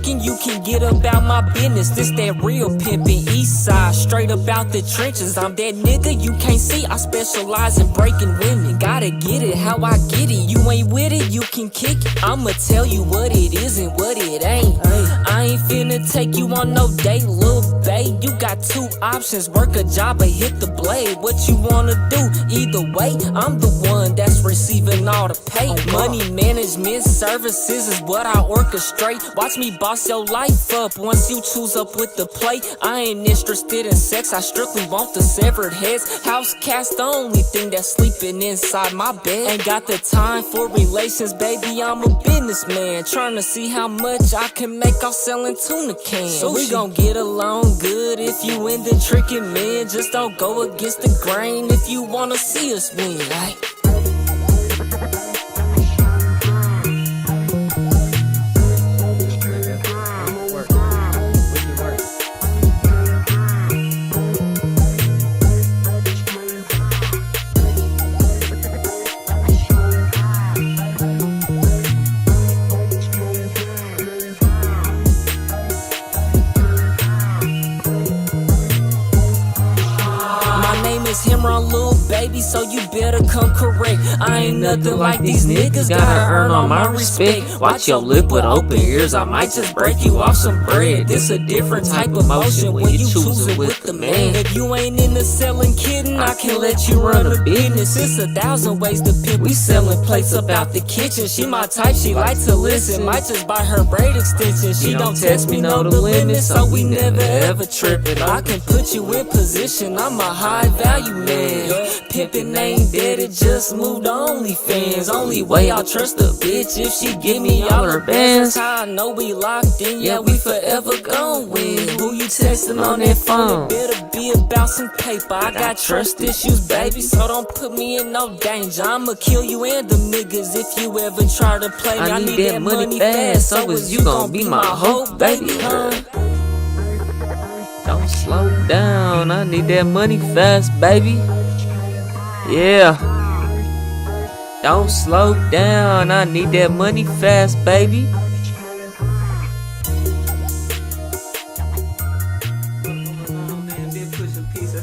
tricking, you can get about my business. This that real pimpin' east side, straight up out the trenches. I'm that nigga you can't see, I specialize in breaking women. Gotta get it how I get it, you ain't with it, you can kick it. I'ma tell you what it is and what it ain't. I ain't finna take you on no date, little babe. You got two options, work a job or hit the blade. What you wanna do? Either way, I'm the one that's receiving all the pay. Money management services is what I orchestrate. Watch me boss your life up once you choose up with the play. I ain't interested in sex, I strictly want the severed heads. House cast the only thing that's sleeping inside my bed. Ain't got the time for relations, baby, I'm a businessman. Trying to see how much I can make off selling tuna cans. So we gon' get along good if you into tricking men. Just don't go against the grain if you wanna see us win. Himron, little baby, so you better come correct. I ain't nothing like these niggas, gotta earn all my respect. Watch your lip with open ears, I might just break you off some bread. This a different type of motion when you choosing with the man. If you ain't into selling kidding, I can let you run a business. It's 1,000 ways to pimp. We selling plates up out the kitchen. She my type, she like to listen. Might just buy her braid extension. She don't text me, know the limit, so we never ever tripping. I can put you in position, I'm a high value man. Pimpin' ain't dead, it just moved to OnlyFans. Only way I'll trust a bitch if she give me all her bands. That's how I know we locked in, yeah, we forever gon' win. Who you texting on that phone? It better be about some paper. I got trust issues, baby, so don't put me in no danger. I'ma kill you and them niggas if you ever try to play me. I need that money fast, so is you gon' be my hope, baby, huh? Don't slow down, I need that money fast, baby. Yeah. Don't slow down, I need that money fast, baby.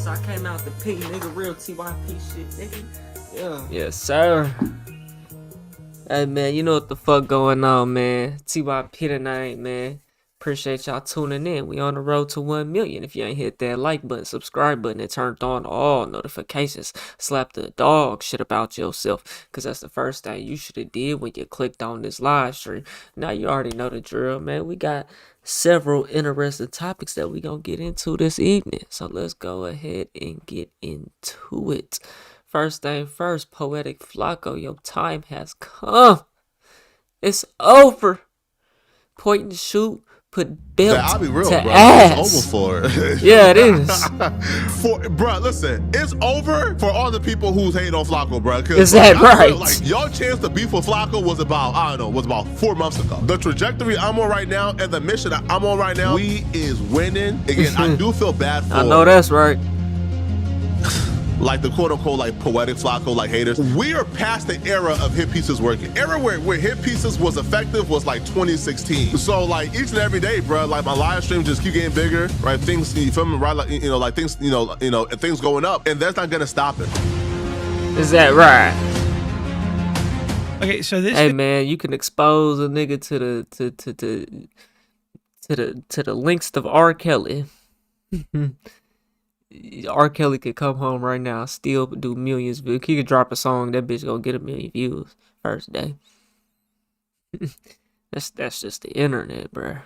I came out the P, nigga, real TYP shit, nigga. Yeah. Yes, sir. Hey, man, you know what the fuck going on, man. TYP tonight, man. Appreciate y'all tuning in. We on the road to 1 million. If you ain't hit that like button, subscribe button, and turned on all notifications, slap the dog shit about yourself, because that's the first thing you should have did when you clicked on this live stream. Now you already know the drill, man. We got several interesting topics that we gonna get into this evening, so let's go ahead and get into it. First thing first, Poetik Flakkos, your time has come. It's over. Point and shoot. Put belt I'll be real, to bro. ass. It's over for Yeah, it is. Bro, listen, it's over for all the people who's hating on Flakkos, bro. Is that right? Like, your chance to beef with Flakkos was about, I don't know, was about 4 months ago. The trajectory I'm on right now and the mission that I'm on right now, we is winning. Again, I do feel bad for, I know that's right, like the quote-unquote like Poetik Flakkos like haters. We are past the era of hit pieces working. Era where hit pieces was effective was like 2016. So like each and every day, bro, like my live stream just keep getting bigger, right? Things, you feel me, right? Like, you know, like things, you know, things going up, and that's not gonna stop it. is that right? Okay, so this. Hey man, you can expose a nigga to the links of R. Kelly. R. Kelly could come home right now, still do millions of views. He could drop a song, that bitch gonna get 1 million views first day. That's just the internet, bruh.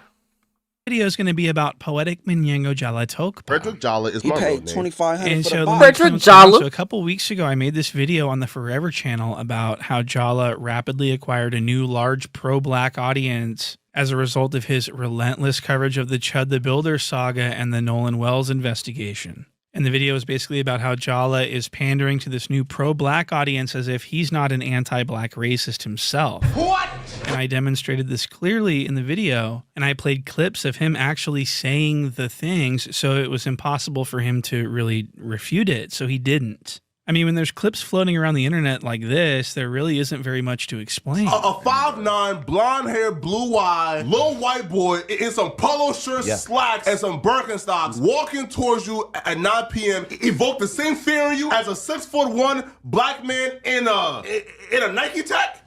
Video is going to be about Poetik Minyango Jala Tokpa. Frederick Jala is He my paid name. $2,500 for the box. Frederick Jala. So a couple weeks ago, I made this video on the Forever channel about how Jala rapidly acquired a new large pro-black audience as a result of his relentless coverage of the Chud the Builder saga and the Nolan Wells investigation. And the video is basically about how Jala is pandering to this new pro-black audience as if he's not an anti-black racist himself. What? And I demonstrated this clearly in the video, and I played clips of him actually saying the things, so it was impossible for him to really refute it, so he didn't. I mean, when there's clips floating around the internet like this, there really isn't very much to explain. A 5'9", blonde hair, blue eye, little white boy in some polo shirts, slacks, and some Birkenstocks walking towards you at 9 p.m. evoke the same fear in you as a 6'1" black man in a Nike Tech?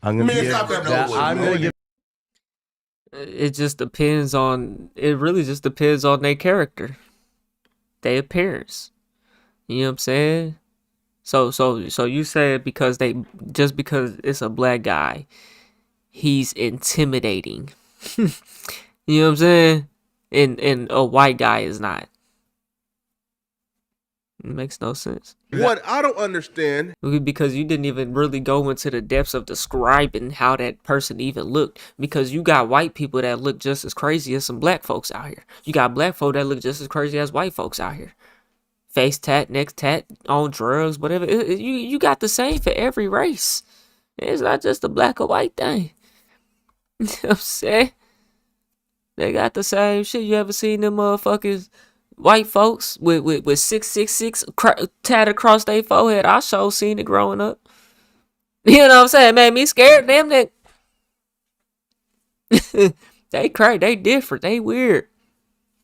I'm gonna It just depends on. It really just depends on their character, their appearance. You know what I'm saying? So you say because because it's a black guy, he's intimidating. You know what I'm saying? And a white guy is not. It makes no sense. What I don't understand, because you didn't even really go into the depths of describing how that person even looked. Because you got white people that look just as crazy as some black folks out here. You got black folk that look just as crazy as white folks out here. Face tat, neck tat, on drugs, whatever. You got the same for every race. It's not just a black or white thing. You know what I'm saying? They got the same shit. You ever seen them motherfuckers, white folks with 666 tat across their forehead? I sure seen it growing up. You know what I'm saying? Made me scared. Damn that. They crazy. They different. They weird.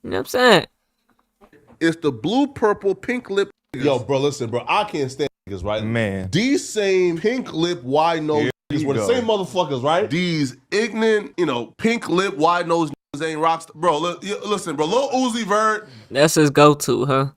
You know what I'm saying? it's the blue, purple, pink lip. Yo, bro, listen, bro, I can't stand niggas, right? Man. These same pink lip, wide nose niggas were the same motherfuckers, right? These ignorant, pink lip, wide nose niggas ain't rocks. Bro, listen, bro, Lil Uzi Vert. That's his go-to, huh?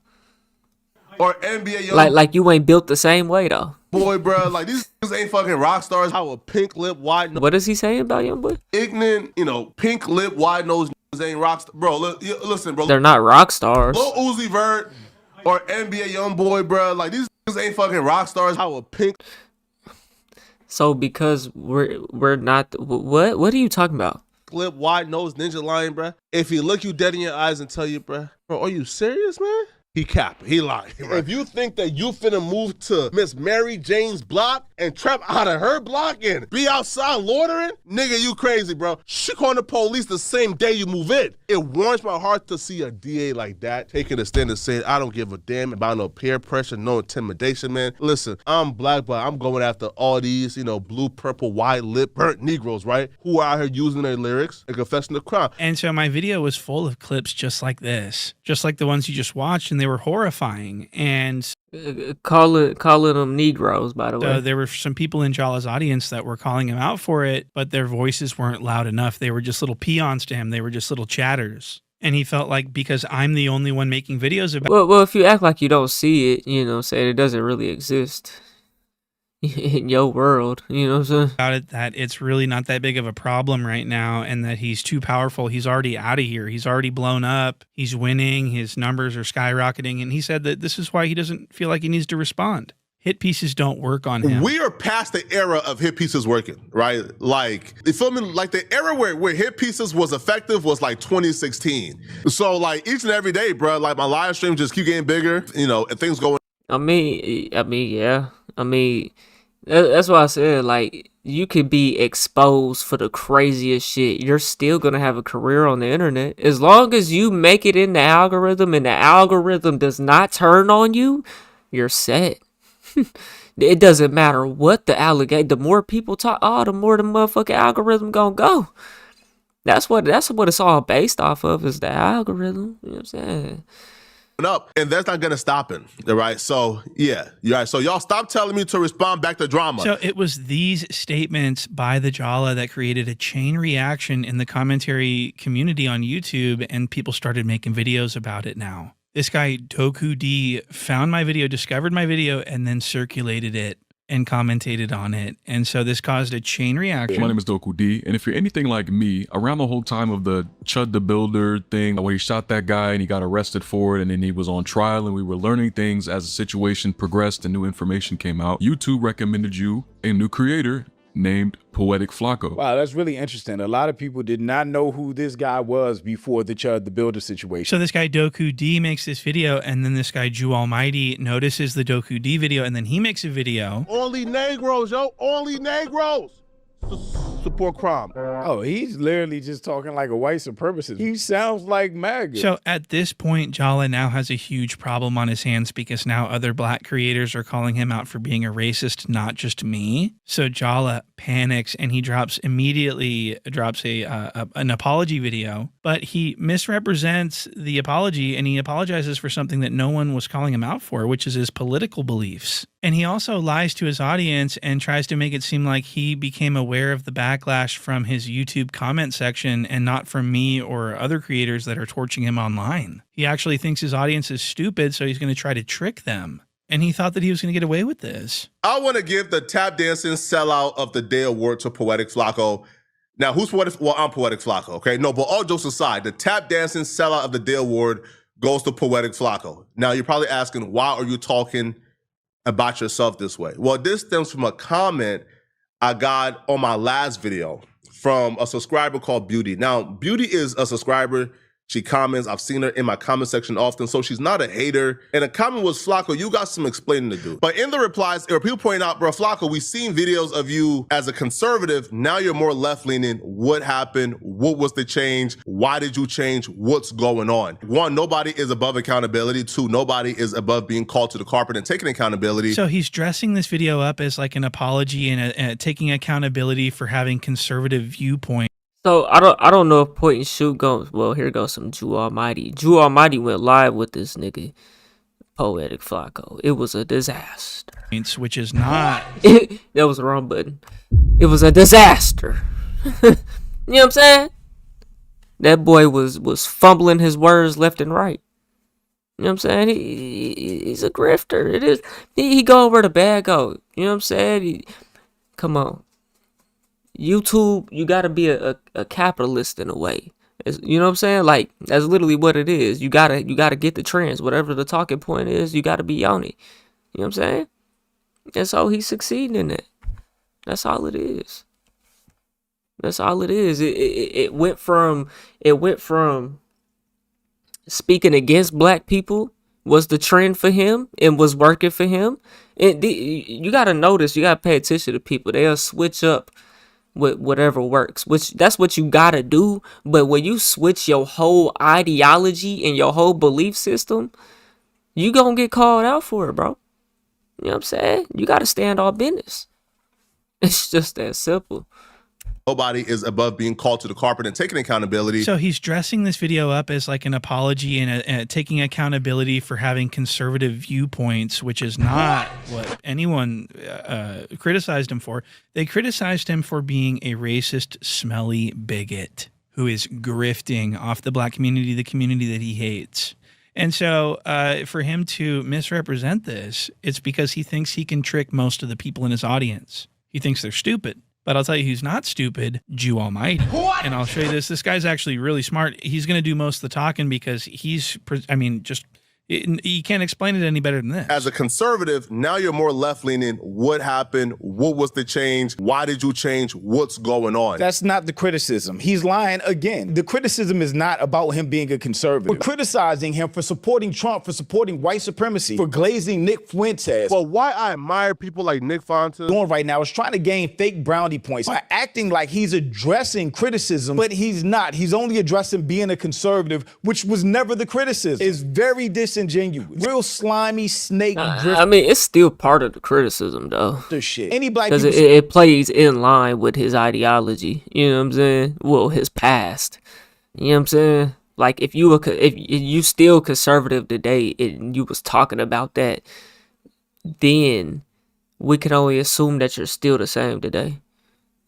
Or NBA Young like you ain't built the same way though. Boy, bro, like these niggas ain't fucking rock stars. How a pink lip, wide nose. What is he saying about young boy? Ignorant, pink lip, wide nose niggas ain't rock stars. Bro, listen, bro. They're not rock stars. Lil Uzi Vert or NBA Young Boy, bro, like these niggas ain't fucking rock stars. How a pink. So because we're not, what are you talking about? Lip, wide nose, ninja lion, bro. If he look you dead in your eyes and tell you, bro, are you serious, man? He capping. He lying. Right? If you think that you finna move to Miss Mary Jane's block and trap out of her block and be outside loitering, nigga, you crazy, bro. She calling the police the same day you move in. It warms my heart to see a DA like that taking a stand and saying, I don't give a damn about no peer pressure, no intimidation, man. Listen, I'm black, but I'm going after all these, blue, purple, white lip, burnt Negroes, right? Who are out here using their lyrics and confessing the crime. And so my video was full of clips just like this, just like the ones you just watched, and they were horrifying. And calling them Negroes, by the way. There were some people in Jala's audience that were calling him out for it, but their voices weren't loud enough. They were just little peons to him. They were just little chatters. And he felt like because I'm the only one making videos about well, if you act like you don't see it, say it doesn't really exist in your world, you know what I'm saying? About it, that it's really not that big of a problem right now, and that he's too powerful. He's already out of here. He's already blown up. He's winning. His numbers are skyrocketing. And he said that this is why he doesn't feel like he needs to respond. Hit pieces don't work on him. We are past the era of hit pieces working, right? Like, you feel me? Like the era where hit pieces was effective was like 2016. So like each and every day, bro, like my live stream just keep getting bigger, and things going. I mean, yeah. That's why I said, like, you could be exposed for the craziest shit. You're still going to have a career on the internet. As long as you make it in the algorithm and the algorithm does not turn on you, you're set. It doesn't matter what the more people talk, the more the motherfucking algorithm gonna go. That's what it's all based off of, is the algorithm. You know what I'm saying? Up, and that's not gonna stop him, right? So yeah, you're right. So y'all stop telling me to respond back to drama. So it was these statements by the Jala that created a chain reaction in the commentary community on YouTube, and people started making videos about it now. This guy, Doku D, found my video, discovered my video, and then circulated it and commentated on it. And so this caused a chain reaction. My name is Doku D, and if you're anything like me, around the whole time of the Chud the Builder thing, where he shot that guy and he got arrested for it, and then he was on trial, and we were learning things as the situation progressed and new information came out, YouTube recommended you a new creator named Poetik Flakkos. Wow, that's really interesting. A lot of people did not know who this guy was before the Chud the Builder situation. So this guy Doku D makes this video, and then this guy Jew Almighty notices the Doku D video, and then he makes a video. Only Negroes, yo, only Negroes. support crime. Oh, he's literally just talking like a white supremacist. He sounds like MAGA. So at this point, Jala now has a huge problem on his hands because now other black creators are calling him out for being a racist, not just me. So Jala panics and he immediately drops an apology video, but he misrepresents the apology and he apologizes for something that no one was calling him out for, which is his political beliefs. And he also lies to his audience and tries to make it seem like he became aware of the backlash from his YouTube comment section and not from me or other creators that are torching him online. He actually thinks his audience is stupid, so he's going to try to trick them. And he thought that he was going to get away with this. I want to give the tap dancing sellout of the day award to Poetik Flakkos. Now, who's Poetik? Well, I'm Poetik Flakkos, okay? No, but all jokes aside, the tap dancing sellout of the day award goes to Poetik Flakkos. Now, you're probably asking, why are you talking about yourself this way? Well, this stems from a comment I got on my last video from a subscriber called Beauty. Now, Beauty is a subscriber. She comments. I've seen her in my comment section often, so she's not a hater. And the comment was, Flakkos, you got some explaining to do. But in the replies, there were people pointing out, bro, Flakkos, we've seen videos of you as a conservative. Now you're more left-leaning. What happened? What was the change? Why did you change? What's going on? One, nobody is above accountability. Two, nobody is above being called to the carpet and taking accountability. So he's dressing this video up as like an apology and taking accountability for having conservative viewpoints. So I don't know if Point and Shoot goes. Well, here goes some Jew Almighty. Jew Almighty went live with this nigga, Poetik Flakkos. It was a disaster. Which is not. That was the wrong button. It was a disaster. You know what I'm saying? That boy was fumbling his words left and right. You know what I'm saying? He's a grifter. It is. He go where the bag go. You know what I'm saying? Come on. YouTube, you gotta be a capitalist in a way. You know what I'm saying? Like, that's literally what it is. You gotta get the trends. Whatever the talking point is, you gotta be on it. You know what I'm saying? And so he's succeeding in it. That's all it is. That's all it is. It went from speaking against black people was the trend for him and was working for him. You gotta notice, you gotta pay attention to people. They'll switch up with whatever works, which that's what you gotta do. But when you switch your whole ideology and your whole belief system, you gonna get called out for it, bro. You know what I'm saying? You gotta stand on business. It's just that simple. Nobody is above being called to the carpet and taking accountability. So he's dressing this video up as like an apology and taking accountability for having conservative viewpoints, which is not what anyone criticized him for. They criticized him for being a racist, smelly bigot who is grifting off the black community, the community that he hates. And so for him to misrepresent this, it's because he thinks he can trick most of the people in his audience. He thinks they're stupid. But I'll tell you who's not stupid, Jew Almighty. What? And I'll show you this. This guy's actually really smart. He's going to do most of the talking because he's, you can't explain it any better than this. As a conservative, now you're more left-leaning. What happened? What was the change? Why did you change? What's going on? That's not the criticism. He's lying again. The criticism is not about him being a conservative. We're criticizing him for supporting Trump, for supporting white supremacy, for glazing Nick Fuentes. Well, why I admire people like Nick Fuentes doing right now is trying to gain fake brownie points by acting like he's addressing criticism, but he's not. He's only addressing being a conservative, which was never the criticism. It's very disingenuous. Real slimy snake drift. I mean, it's still part of the criticism, though. Shit. Any black because it plays in line with his ideology. You know what I'm saying? Well, his past. You know what I'm saying? Like, if you still conservative today and you was talking about that, then we can only assume that you're still the same today.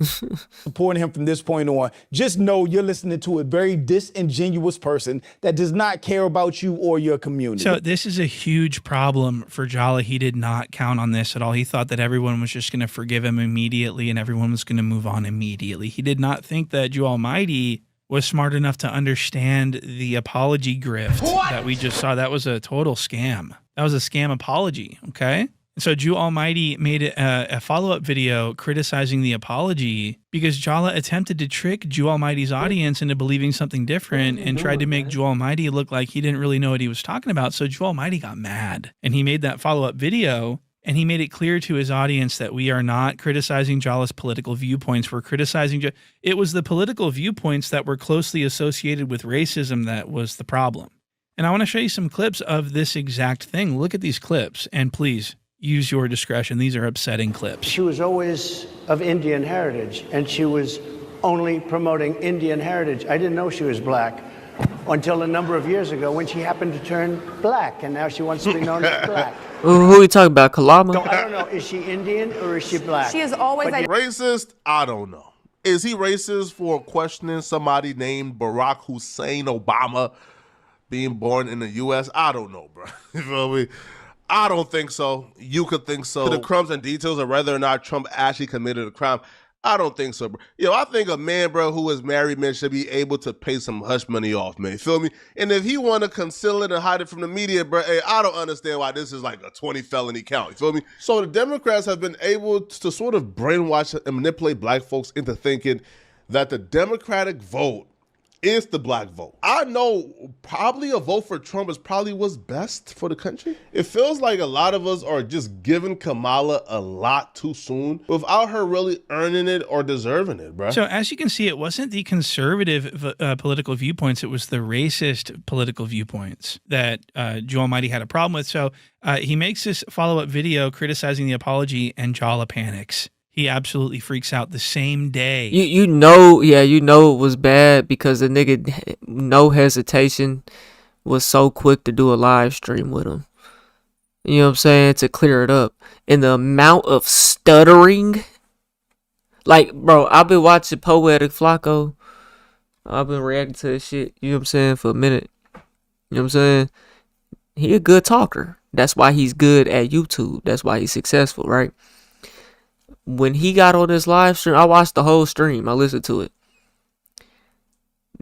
Supporting him from this point on, just know you're listening to a very disingenuous person that does not care about you or your community. So this is a huge problem for Jala. He did not count on this at all. He thought that everyone was just going to forgive him immediately and everyone was going to move on immediately. He did not think that Jew Almighty was smart enough to understand the apology grift that we just saw. That was a total scam. That was a scam apology, okay? So Jew Almighty made a follow-up video criticizing the apology because Jala attempted to trick Jew Almighty's audience into believing something different and tried to make Jew Almighty look like he didn't really know what he was talking about. So Jew Almighty got mad and he made that follow-up video And he made it clear to his audience that we are not criticizing Jala's political viewpoints. We're criticizing, it was the political viewpoints that were closely associated with racism that was the problem. And I want to show you some clips of this exact thing. Look at these clips, and please use your discretion. These are upsetting clips. She was always of Indian heritage, and she was only promoting Indian heritage. I didn't know she was black until a number of years ago when she happened to turn black, and now she wants to be known as black. Who are you talking about, Kalama? So I don't know, is she Indian or is she black? She is always Racist? I don't know. Is he racist for questioning somebody named Barack Hussein Obama being born in the U.S.? I don't know, bro. You feel me? I don't think so. You could think so. The crumbs and details of whether or not Trump actually committed a crime, I don't think so, bro. Yo, I think a man, bro, who is married, man, should be able to pay some hush money off, man. You feel me? And if he want to conceal it and hide it from the media, bro, hey, I don't understand why this is like a 20 felony count. You feel me? So the Democrats have been able to sort of brainwash and manipulate black folks into thinking that the Democratic vote is the black vote. I know probably a vote for Trump is probably what's best for the country. It feels like a lot of us are just giving Kamala a lot too soon without her really earning it or deserving it, bro. So as you can see, it wasn't the conservative political viewpoints. It was the racist political viewpoints that Joe Almighty had a problem with. So he makes this follow-up video criticizing the apology, and Jala panics. He absolutely freaks out the same day. You know it was bad because the nigga, no hesitation, was so quick to do a live stream with him. You know what I'm saying? To clear it up. And the amount of stuttering. Like, bro, I've been watching Poetik Flakkos. I've been reacting to this shit, you know what I'm saying, for a minute. You know what I'm saying? He a good talker. That's why he's good at YouTube. That's why he's successful, right? When he got on this live stream, I watched the whole stream. I listened to it.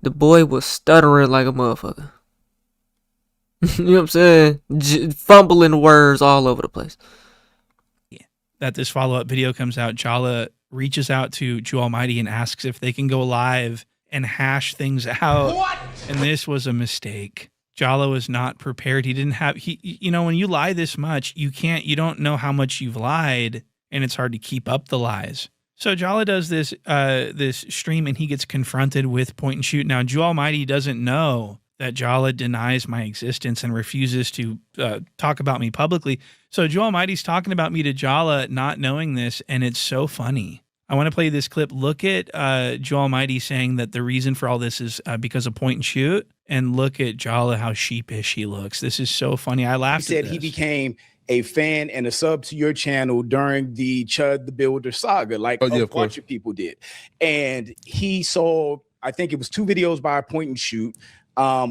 The boy was stuttering like a motherfucker. You know what I'm saying? Fumbling words all over the place. Yeah. That this follow-up video comes out, Jala reaches out to Joe Almighty and asks if they can go live and hash things out. What? And this was a mistake. Jala was not prepared. He didn't have, you know, when you lie this much, you don't know how much you've lied, and it's hard to keep up the lies. So Jala does this stream, and he gets confronted with point and shoot. Now, Joe Almighty doesn't know that Jala denies my existence and refuses to talk about me publicly. So Joe Almighty's talking about me to Jala, not knowing this, and it's so funny. I want to play this clip. Look at Joe Almighty saying that the reason for all this is because of point and shoot, and look at Jala, how sheepish he looks. This is so funny. I laughed at this. He became a fan and a sub to your channel during the Chud the Builder saga, like a bunch of people did. And he saw, I think it was 2 videos by Point and Shoot,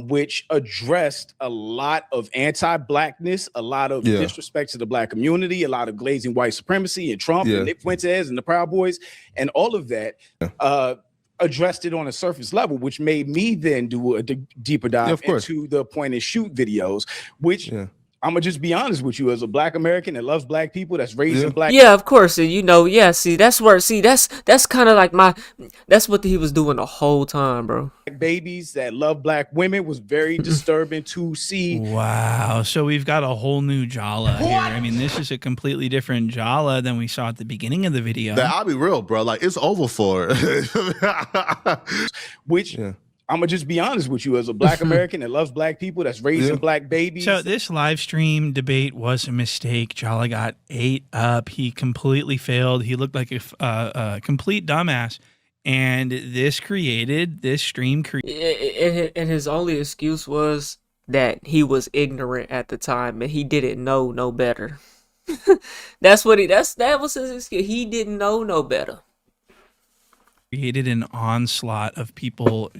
which addressed a lot of anti-blackness, a lot of disrespect to the black community, a lot of glazing white supremacy and Trump and Nick Fuentes and the Proud Boys, and all of that. Addressed it on a surface level, which made me then do a deeper dive into the Point and Shoot videos, which I'm gonna just be honest with you, as a black American that loves black people, that's raised in black. Yeah, of course. And you know, see, that's kind of like that's what he was doing the whole time, bro. Babies that love black women was very disturbing to see. Wow. So we've got a whole new Jala here. I mean, this is a completely different Jala than we saw at the beginning of the video. I'll be real, bro. Like, it's over for which I'm gonna just be honest with you, as a black American that loves black people, that's raising black babies. So this live stream debate was a mistake. Jala got ate up. He completely failed. He looked like a complete dumbass. And this stream created. And his only excuse was that he was ignorant at the time and he didn't know no better. That was his excuse. He didn't know no better. Created an onslaught of people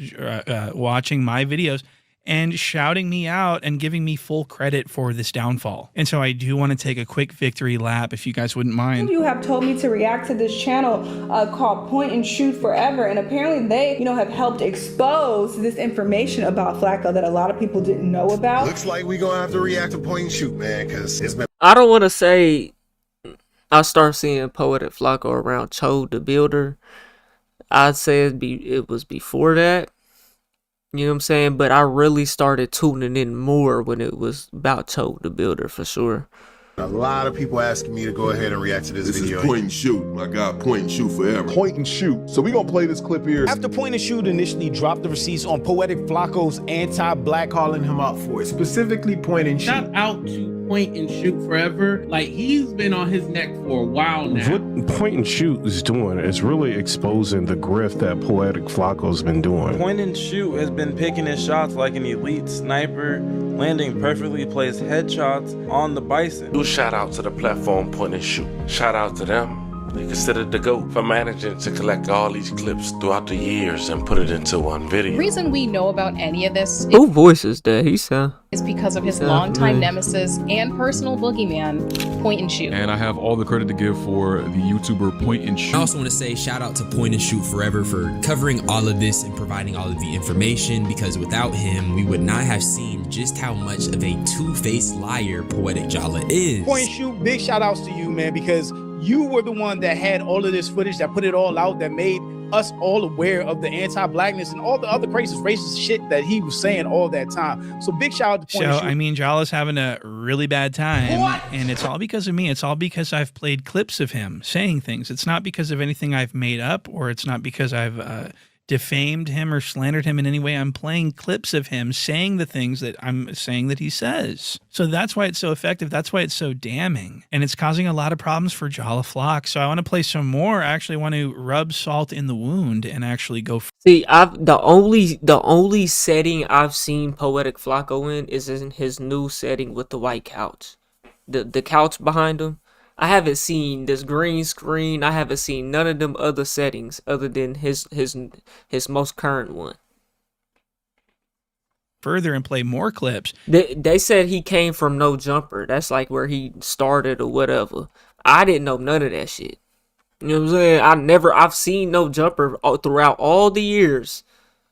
watching my videos and shouting me out and giving me full credit for this downfall. And so I do want to take a quick victory lap, if you guys wouldn't mind. You have told me to react to this channel called Point and Shoot Forever, and apparently they, have helped expose this information about Flacko that a lot of people didn't know about. Looks like we're gonna have to react to Point and Shoot, man, because it's been. I don't want to say I start seeing Poetik Flakkos around Chode the Builder. I'd say it was before that. You know what I'm saying? But I really started tuning in more when it was about Chode the Builder, for sure. A lot of people asking me to go ahead and react to this video. This is point and shoot. My God, point and shoot forever. Point and shoot. So we gonna play this clip here. After Point and Shoot initially dropped the receipts on Poetic Flakkos anti-black, Calling him out for it, specifically Point and Shoot. Shout out to Point and Shoot forever. Like, he's been on his neck for a while now. What Point and Shoot is doing is really exposing the grift that Poetic Flakkos been doing. Point and Shoot has been picking his shots like an elite sniper, landing perfectly placed headshots on the bison. Huge shout out to the platform Point and Shoot. Shout out to them. They considered the GOAT for managing to collect all these clips throughout the years and put it into one video. The reason we know about any of this Who voices that? He sound. is because of his longtime nemesis and personal boogeyman, Point and Shoot. And I have all the credit to give for the YouTuber Point and Shoot. I also want to say shout out to Point and Shoot forever for covering all of this and providing all of the information, because without him, we would not have seen just how much of a two-faced liar Poetik Jala is. Point and Shoot, big shout outs to you, man, because you were the one that had all of this footage, that put it all out, that made us all aware of the anti-blackness and all the other racist shit that he was saying all that time. So big shout out to Point and Shoot. I mean, Jala's having a really bad time, and it's all because of me. It's all because I've played clips of him saying things. It's not because of anything I've made up, or it's not because I've defamed him or slandered him in any way. I'm playing clips of him saying the things that I'm saying that he says. So that's why it's so effective. That's why it's so damning. And it's causing a lot of problems for Jala Flock. So I want to play some more. I actually want to rub salt in the wound and actually go. See, the only setting I've seen Poetic Flacco in is in his new setting with the white couch. The couch behind him. I haven't seen this green screen. I haven't seen none of them other settings other than his most current one. Further and play more clips. They said he came from No Jumper. That's like where he started or whatever. I didn't know none of that shit. You know what I'm saying? I've seen No Jumper throughout all the years.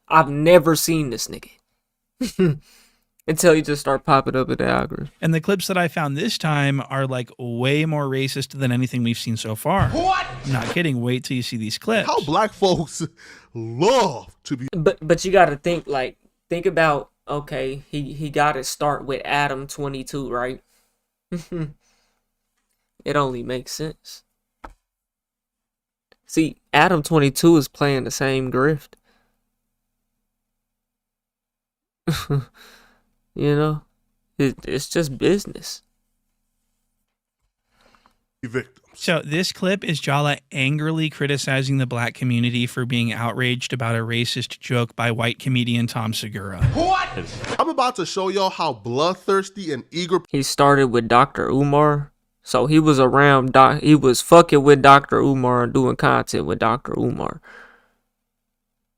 I've never seen this nigga. Until you just start popping up in the algorithm. And the clips that I found this time are like way more racist than anything we've seen so far. What? I'm not kidding. Wait till you see these clips. How black folks love to be. But you got to think about, okay, he got to start with Adam 22, right? It only makes sense. See, Adam 22 is playing the same grift. You know, it's just business. Victims. So this clip is Jala angrily criticizing the black community for being outraged about a racist joke by white comedian Tom Segura. What? I'm about to show y'all how bloodthirsty and eager. He started with Dr. Umar. So he was around, he was fucking with Dr. Umar and doing content with Dr. Umar.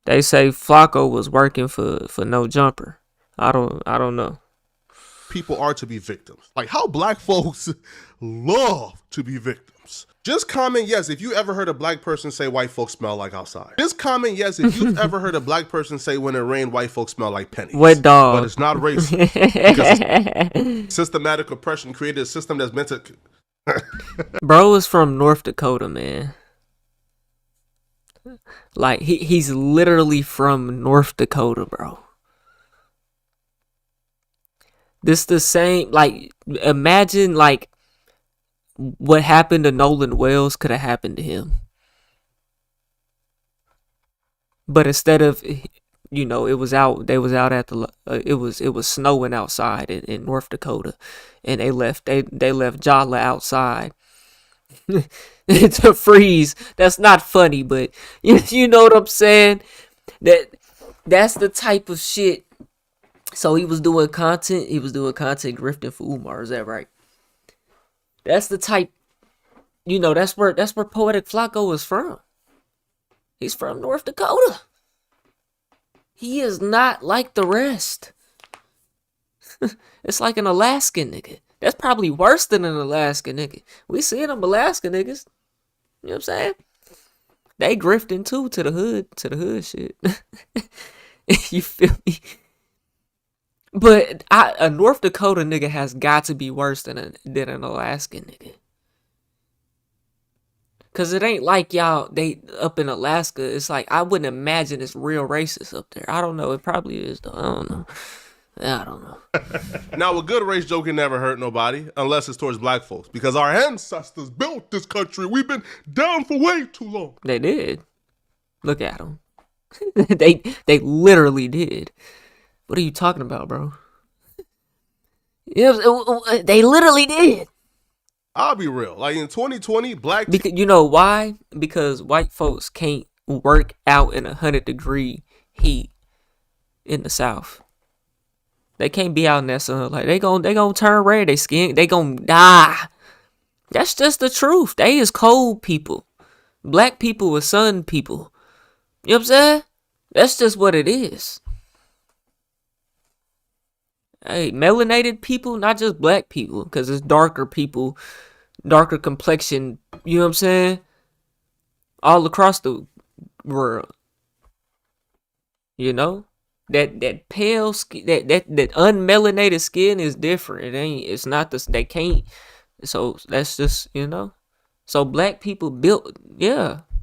They say Flacco was working for No Jumper. I don't know. People are to be victims. Like how black folks love to be victims. Just comment yes if you ever heard a black person say white folks smell like outside. Just comment yes if you've ever heard a black person say when it rained white folks smell like pennies. Wet dog. But it's not racist. Because systematic oppression created a system that's meant to. Bro is from North Dakota, man. Like he's literally from North Dakota, bro. This the same, like, imagine, like, what happened to Nolan Wells could have happened to him. But instead of, you know, they was out at the, it was snowing outside in North Dakota. And they left Jala outside to freeze. That's not funny, but you know what I'm saying? That's the type of shit. So he was doing content grifting for Umar, is that right? That's the type, you know, that's where Poetic Flacco is from. He's from North Dakota. He is not like the rest. It's like an Alaskan nigga. That's probably worse than an Alaskan nigga. We see them Alaskan niggas. You know what I'm saying? They grifting too to the hood shit. You feel me? But a North Dakota nigga has got to be worse than an Alaskan nigga. Cause it ain't like y'all, they up in Alaska, it's like, I wouldn't imagine it's real racist up there. I don't know, it probably is though, I don't know. I don't know. Now, a good race joke can never hurt nobody unless it's towards black folks because our ancestors built this country. We've been down for way too long. They did. Look at them. they literally did. What are you talking about, bro? They literally did. I'll be real. Like in 2020, because you know why? Because white folks can't work out in 100-degree heat in the South. They can't be out in that sun. Like they gonna turn red. They skin. They gonna die. That's just the truth. They is cold people. Black people is sun people. You know what I'm saying? That's just what it is. Hey, melanated people, not just black people, because it's darker people, darker complexion, you know what I'm saying? All across the world. You know? That pale skin, that unmelanated skin is different. It's not this, they can't, so that's just, you know? So black people built,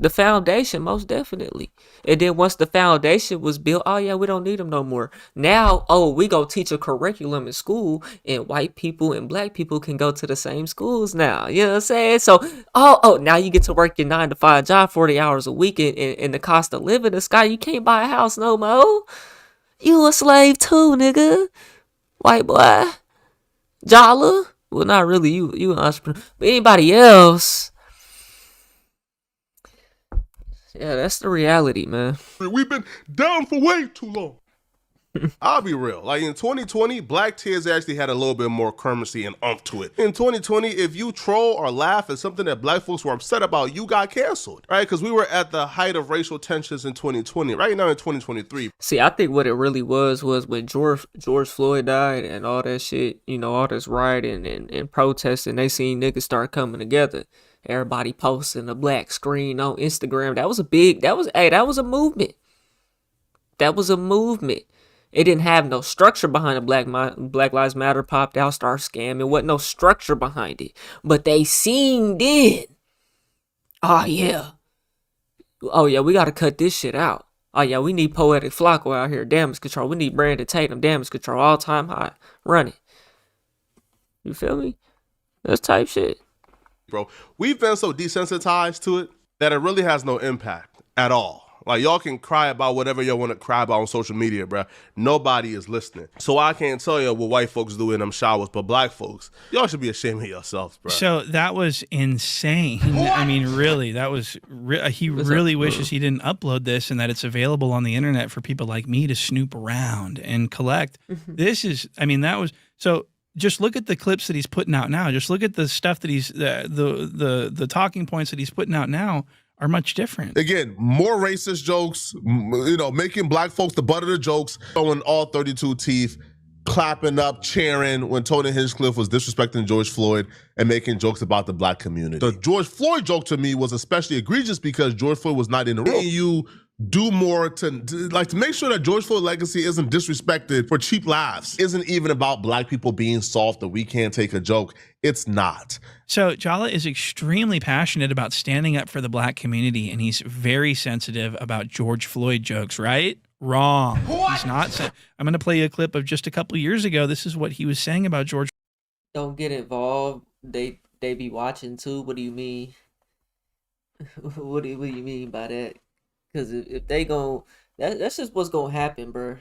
the foundation, most definitely. And then once the foundation was built, oh yeah, we don't need them no more. Now, we go teach a curriculum in school, and white people and black people can go to the same schools now. You know what I'm saying? So, now you get to work your 9-to-5 job, 40 hours a week, and the cost of living the sky. You can't buy a house no more. You a slave too, nigga. White boy. Jala. Well, not really. You an entrepreneur. But anybody else. Yeah, that's the reality, man. We've been down for way too long. I'll be real. Like in 2020, black kids actually had a little bit more currency and umph to it. In 2020, if you troll or laugh at something that black folks were upset about, you got canceled, right? Because we were at the height of racial tensions in 2020. Right now in 2023. See, I think what it really was when George Floyd died and all that shit, you know, all this rioting and protesting, they seen niggas start coming together. Everybody posting a black screen on Instagram. That was a movement. That was a movement. It didn't have no structure behind it. Black Lives Matter popped out, started scamming. Wasn't no structure behind it. But they seen it. Oh yeah, we gotta cut this shit out. Oh yeah, we need Poetik Flakkos out here. Damage control. We need Brandon Tatum. Damage control. All time high. Run it. You feel me? That's type shit. Bro, we've been so desensitized to it that it really has no impact at all. Like, y'all can cry about whatever y'all want to cry about on social media, bro. Nobody is listening. So I can't tell you what white folks do in them showers, but black folks, y'all should be ashamed of yourselves, bro. So that was insane. I mean, really, that was, he really wishes he didn't upload this and that it's available on the internet for people like me to snoop around and collect. This is, I mean, that was, so just look at the clips that he's putting out now. Just look at the stuff that he's, the talking points that he's putting out now are much different. Again, more racist jokes, you know, making black folks the butt of the jokes, showing all 32 teeth, clapping up, cheering when Tony Hinchcliffe was disrespecting George Floyd and making jokes about the black community. The George Floyd joke to me was especially egregious because George Floyd was not in the room. You do more to make sure that George Floyd legacy isn't disrespected for cheap laughs. Isn't even about black people being soft that we can't take a joke. It's not. So Jala is extremely passionate about standing up for the black community, and he's very sensitive about George Floyd jokes, right? Wrong. What? He's not. I'm going to play you a clip of just a couple years ago. This is what he was saying about George. Don't get involved. They be watching too. What do you mean? What do you mean by that? Because if they gon' that's just what's gonna happen, bro.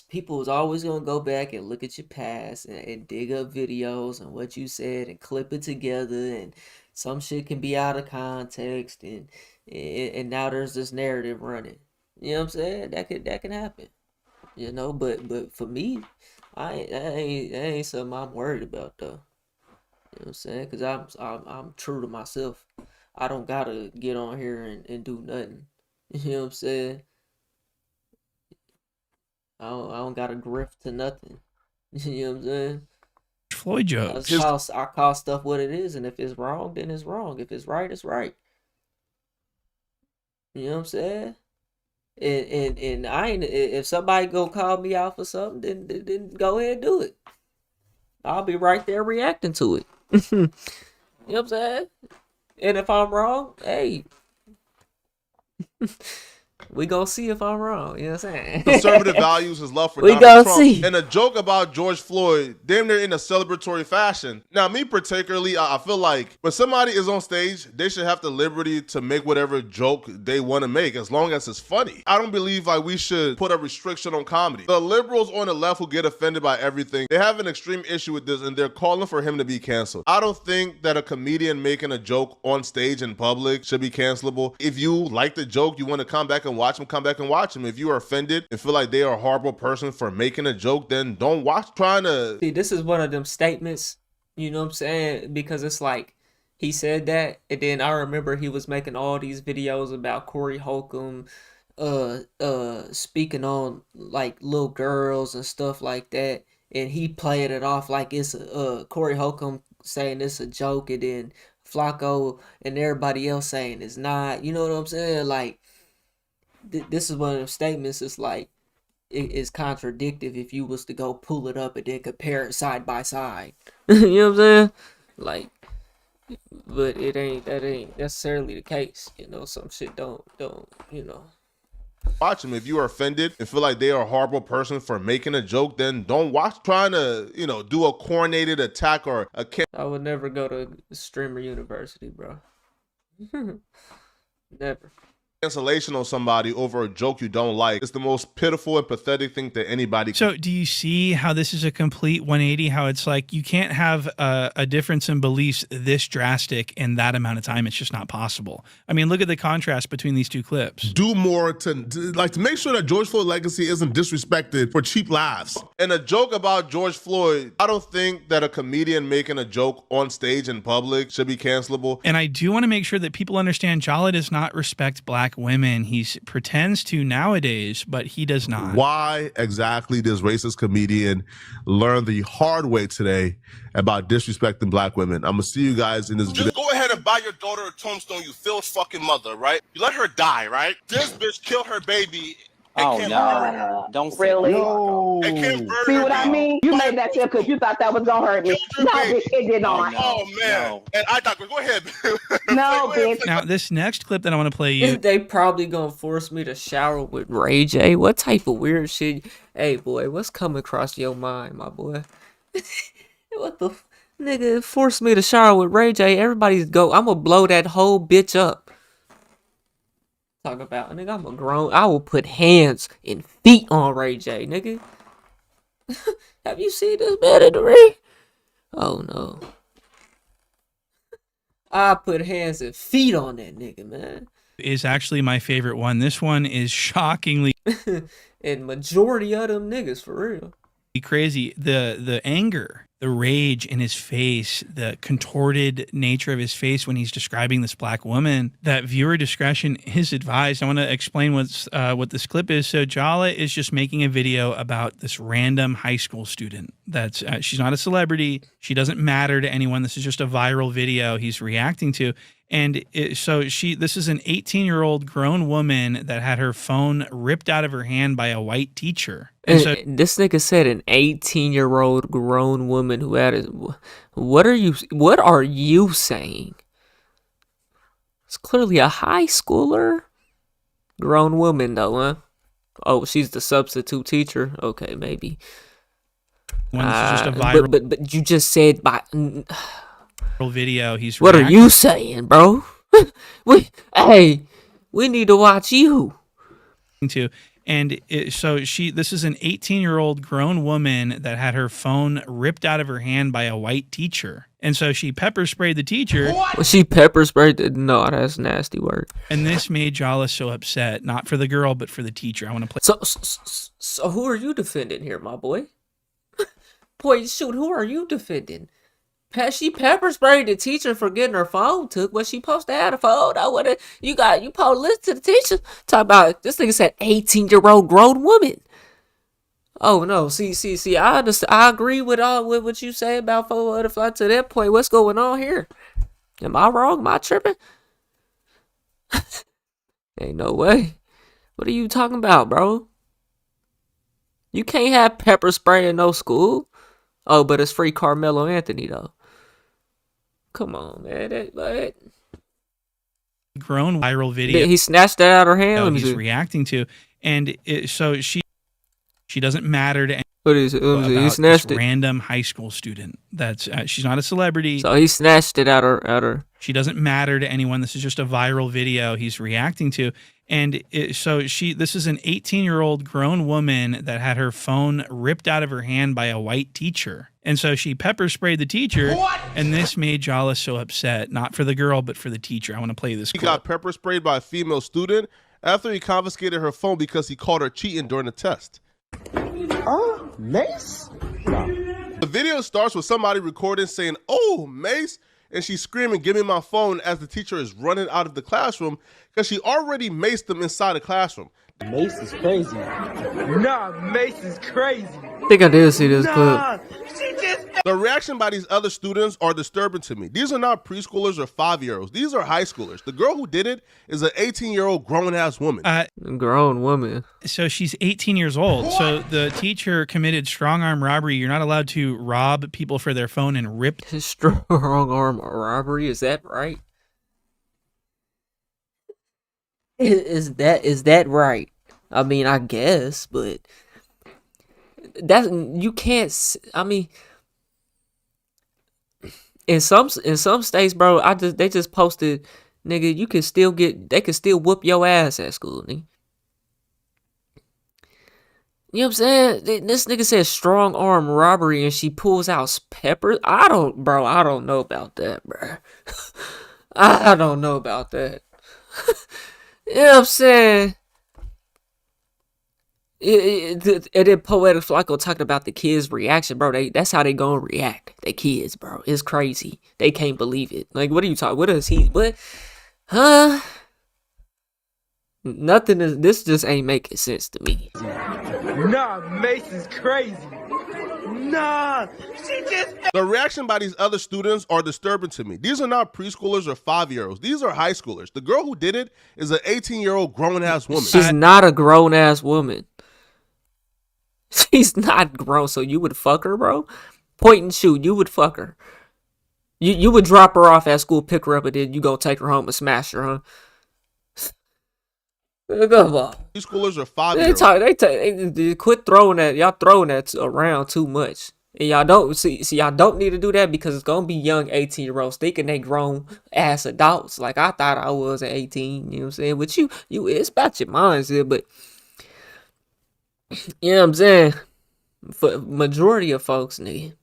People is always gonna go back and look at your past and dig up videos and what you said and clip it together, and some shit can be out of context, and now there's this narrative running. You know what I'm saying? That can happen. You know, but for me, that ain't something I'm worried about though. You know what I'm saying? Because I'm true to myself. I don't gotta get on here and do nothing. You know what I'm saying? I don't gotta grift to nothing. You know what I'm saying? Floyd jokes. I call stuff what it is, and if it's wrong, then it's wrong. If it's right, it's right. You know what I'm saying? And I ain't, if somebody go call me out for something, then go ahead and do it. I'll be right there reacting to it. You know what I'm saying? And if I'm wrong, hey, We gonna see if I'm wrong. You know what I'm saying? Conservative values, his love for We Donald gonna Trump, see. and a joke about George Floyd, damn near in a celebratory fashion. Now, me particularly, I feel like when somebody is on stage, they should have the liberty to make whatever joke they want to make, as long as it's funny. I don't believe like we should put a restriction on comedy. The liberals on the left who get offended by everything, they have an extreme issue with this, and they're calling for him to be canceled. I don't think that a comedian making a joke on stage in public should be cancelable. If you like the joke, you want to come back and watch him, come back and watch him. If you are offended and feel like they are a horrible person for making a joke, then don't watch. Trying to see, this is one of them statements, you know what I'm saying? Because it's like he said that, and then I remember he was making all these videos about Corey Holcomb speaking on like little girls and stuff like that, and he played it off like it's Corey Holcomb saying it's a joke, and then Flakko and everybody else saying it's not. You know what I'm saying? Like this is one of them statements. It's like it is contradictive if you was to go pull it up and then compare it side by side. You know what I'm saying? Like, but that ain't necessarily the case. You know, some shit don't you know. watch them. If you are offended and feel like they are a horrible person for making a joke, then don't watch. Trying to, you know, do a coordinated attack or a I would never go to Streamer University, bro. Never. Cancellation on somebody over a joke you don't like. It's the most pitiful and pathetic thing that anybody can. So do you see how this is a complete 180? How it's like you can't have a difference in beliefs this drastic in that amount of time. It's just not possible. I mean, look at the contrast between these two clips. Do more to make sure that George Floyd legacy isn't disrespected for cheap laughs. And a joke about George Floyd, I don't think that a comedian making a joke on stage in public should be cancelable. And I do want to make sure that people understand Jala does not respect black women. He pretends to nowadays, but he does not. Why exactly does racist comedian learn the hard way today about disrespecting black women? I'm gonna see you guys in this video. Just go ahead and buy your daughter a tombstone, you Phil's fucking mother, right? You let her die, right? This bitch killed her baby. Oh, no. Don't really. See what I mean? You made that clear because you thought that was gonna hurt me. No, bitch, it did not. Oh man! No. And I thought, go ahead. No, bitch. Now, this next clip that I want to play you. They probably gonna force me to shower with Ray J. What type of weird shit? Hey, boy, what's coming across your mind, my boy? What the nigga? Force me to shower with Ray J. Everybody's go. I'm gonna blow that whole bitch up. Talk about, nigga, I'm a grown. I will put hands and feet on Ray J, nigga. Have you seen this man in the ring? Oh no. I put hands and feet on that nigga, man. Is actually my favorite one. This one is shockingly and majority of them niggas for real. Crazy. The anger, the rage in his face, the contorted nature of his face when he's describing this black woman, that viewer discretion is advised. I want to explain what this clip is. So Jala is just making a video about this random high school student. That's she's not a celebrity. She doesn't matter to anyone. This is just a viral video he's reacting to. And this is an 18-year-old grown woman that had her phone ripped out of her hand by a white teacher. And so this nigga said an 18-year-old grown woman who had it. What are you saying? It's clearly a high schooler. Grown woman though, huh? Oh, she's the substitute teacher. Okay, maybe. This is just a viral. But you just said by. Video he's what are you saying, bro? we need to watch you and this is an 18-year-old grown woman that had her phone ripped out of her hand by a white teacher, and so she pepper sprayed the teacher. She pepper sprayed no, that's nasty word. And this made Jala so upset, not for the girl but for the teacher. I want to play. So who are you defending here, my boy? Boy, shoot, who are you defending? She pepper sprayed the teacher for getting her phone took, but she supposed to have a phone. You supposed to listen to the teacher. Talk about this nigga said 18-year-old grown woman. Oh no, see, I understand. I agree with what you say about Flakkos Butterfly to that point. What's going on here? Am I wrong? Am I tripping? Ain't no way. What are you talking about, bro? You can't have pepper spray in no school. Oh, but it's free Carmelo Anthony though. Come on, man. grown viral video. He snatched that out of her hand. Let me He's see. reacting to, and so she doesn't matter to What is it? Let me see. He about snatched this it. random high school student. That's she's not a celebrity. So he snatched it out of her. She doesn't matter to anyone. This is just a viral video he's reacting to. And this is an 18-year-old grown woman that had her phone ripped out of her hand by a white teacher. And so she pepper sprayed the teacher. What? And this made Jala so upset, not for the girl, but for the teacher. I want to play this He clip. got pepper sprayed by a female student after he confiscated her phone because he caught her cheating during the test. Mace? The video starts with somebody recording saying, "Oh, Mace," and she's screaming, "Give me my phone," as the teacher is running out of the classroom because she already maced them inside the classroom. Mace is crazy. Nah, Mace is crazy. I think I did see this clip. The reaction by these other students are disturbing to me. These are not preschoolers or 5-year-olds. These are high schoolers. The girl who did it is an 18-year-old grown-ass woman. Grown woman. So she's 18 years old. What? So the teacher committed strong arm robbery. You're not allowed to rob people for their phone and rip. Strong arm robbery, is that right? Is that right? I mean, I guess, but that you can't. I mean, in some states, bro, they just posted, nigga, they can still whoop your ass at school, nigga. You know what I'm saying? This nigga says strong arm robbery and she pulls out pepper. I don't know about that, bro. I don't know about that. You know what I'm saying? And then Poetik Flakkos talking about the kids' reaction, bro. That's how they gonna react. They kids, bro. It's crazy. They can't believe it. Like, what are you talking? What is he? What? Huh? Nothing is. This just ain't making sense to me. Nah, Mace is crazy. Nah, The reaction by these other students are disturbing to me. These are not preschoolers or 5-year-olds. These are high schoolers. The girl who did it is an 18-year-old grown-ass woman. She's not a grown-ass woman. She's not grown, so you would fuck her, bro? Point and shoot, you would fuck her. You would drop her off at school, pick her up, and then you go take her home and smash her, huh? Come on. These schoolers are 5-year-olds. They quit throwing that. Y'all throwing that around too much. And y'all don't see y'all don't need to do that because it's gonna be young 18-year-olds thinking they grown ass adults. Like I thought I was at 18, you know what I'm saying? But you it's about your mindset, but you know what I'm saying? For majority of folks, nigga.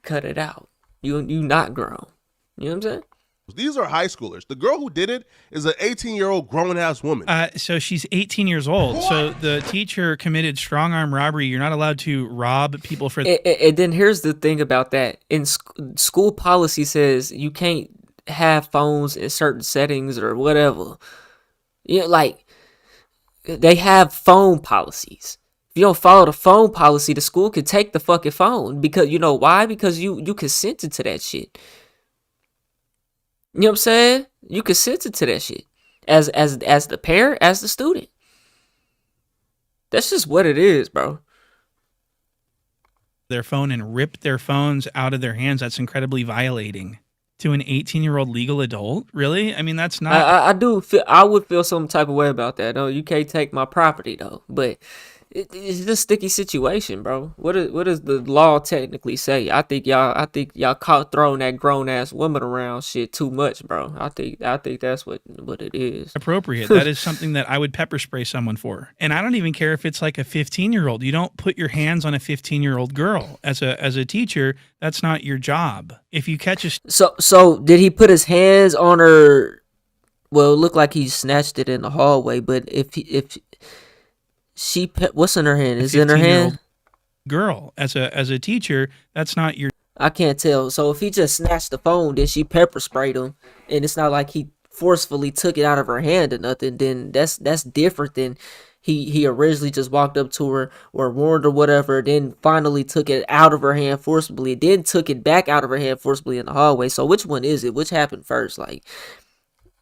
Cut it out. You not grown. You know what I'm saying? These are high schoolers. The girl who did it is an 18-year-old grown-ass woman. So she's 18 years old. What? So the teacher committed strong arm robbery. You're not allowed to rob people for. And then here's the thing about that. In school policy says you can't have phones in certain settings or whatever. You know, like they have phone policies. If you don't follow the phone policy, the school can take the fucking phone because you know why? Because you consented to that shit. You know what I'm saying? You consented to that shit as the parent, as the student. That's just what it is, bro. Their phone and rip their phones out of their hands. That's incredibly violating to an 18-year-old legal adult. Really? I mean, that's not. I would feel some type of way about that. No, you can't take my property though. But it's a sticky situation, bro. What does the law technically say? I think y'all caught throwing that grown ass woman around shit too much, bro. I think that's what it is. Appropriate. That is something that I would pepper spray someone for. And I don't even care if it's like a 15-year-old. You don't put your hands on a 15-year-old girl as a teacher. That's not your job. If you catch a so did he put his hands on her? Well, it looked like he snatched it in the hallway. But if what's in her hand? Is it in her hand? Girl, as a teacher, that's not your. I can't tell. So if he just snatched the phone, then she pepper sprayed him, and it's not like he forcefully took it out of her hand or nothing. Then that's different than he originally just walked up to her or warned her whatever, then finally took it out of her hand forcibly, then took it back out of her hand forcibly in the hallway. So which one is it? Which happened first? Like.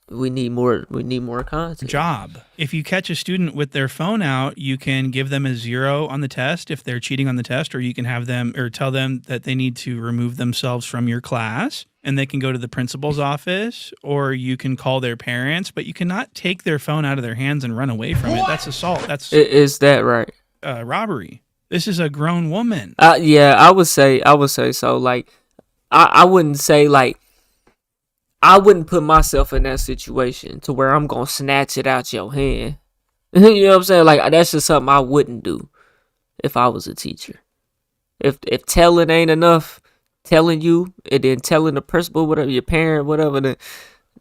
We need more content. Job. If you catch a student with their phone out, you can give them a 0 on the test if they're cheating on the test, or you can have them or tell them that they need to remove themselves from your class. and they can go to the principal's office, or you can call their parents, but you cannot take their phone out of their hands and run away from it. That's assault. That's Is that right? Robbery. This is a grown woman. Yeah, I would say so. Like, I wouldn't say like, I wouldn't put myself in that situation to where I'm gonna snatch it out your hand. You know what I'm saying? Like, that's just something I wouldn't do if I was a teacher. If telling ain't enough, telling you and then telling the principal, whatever, your parent, whatever, then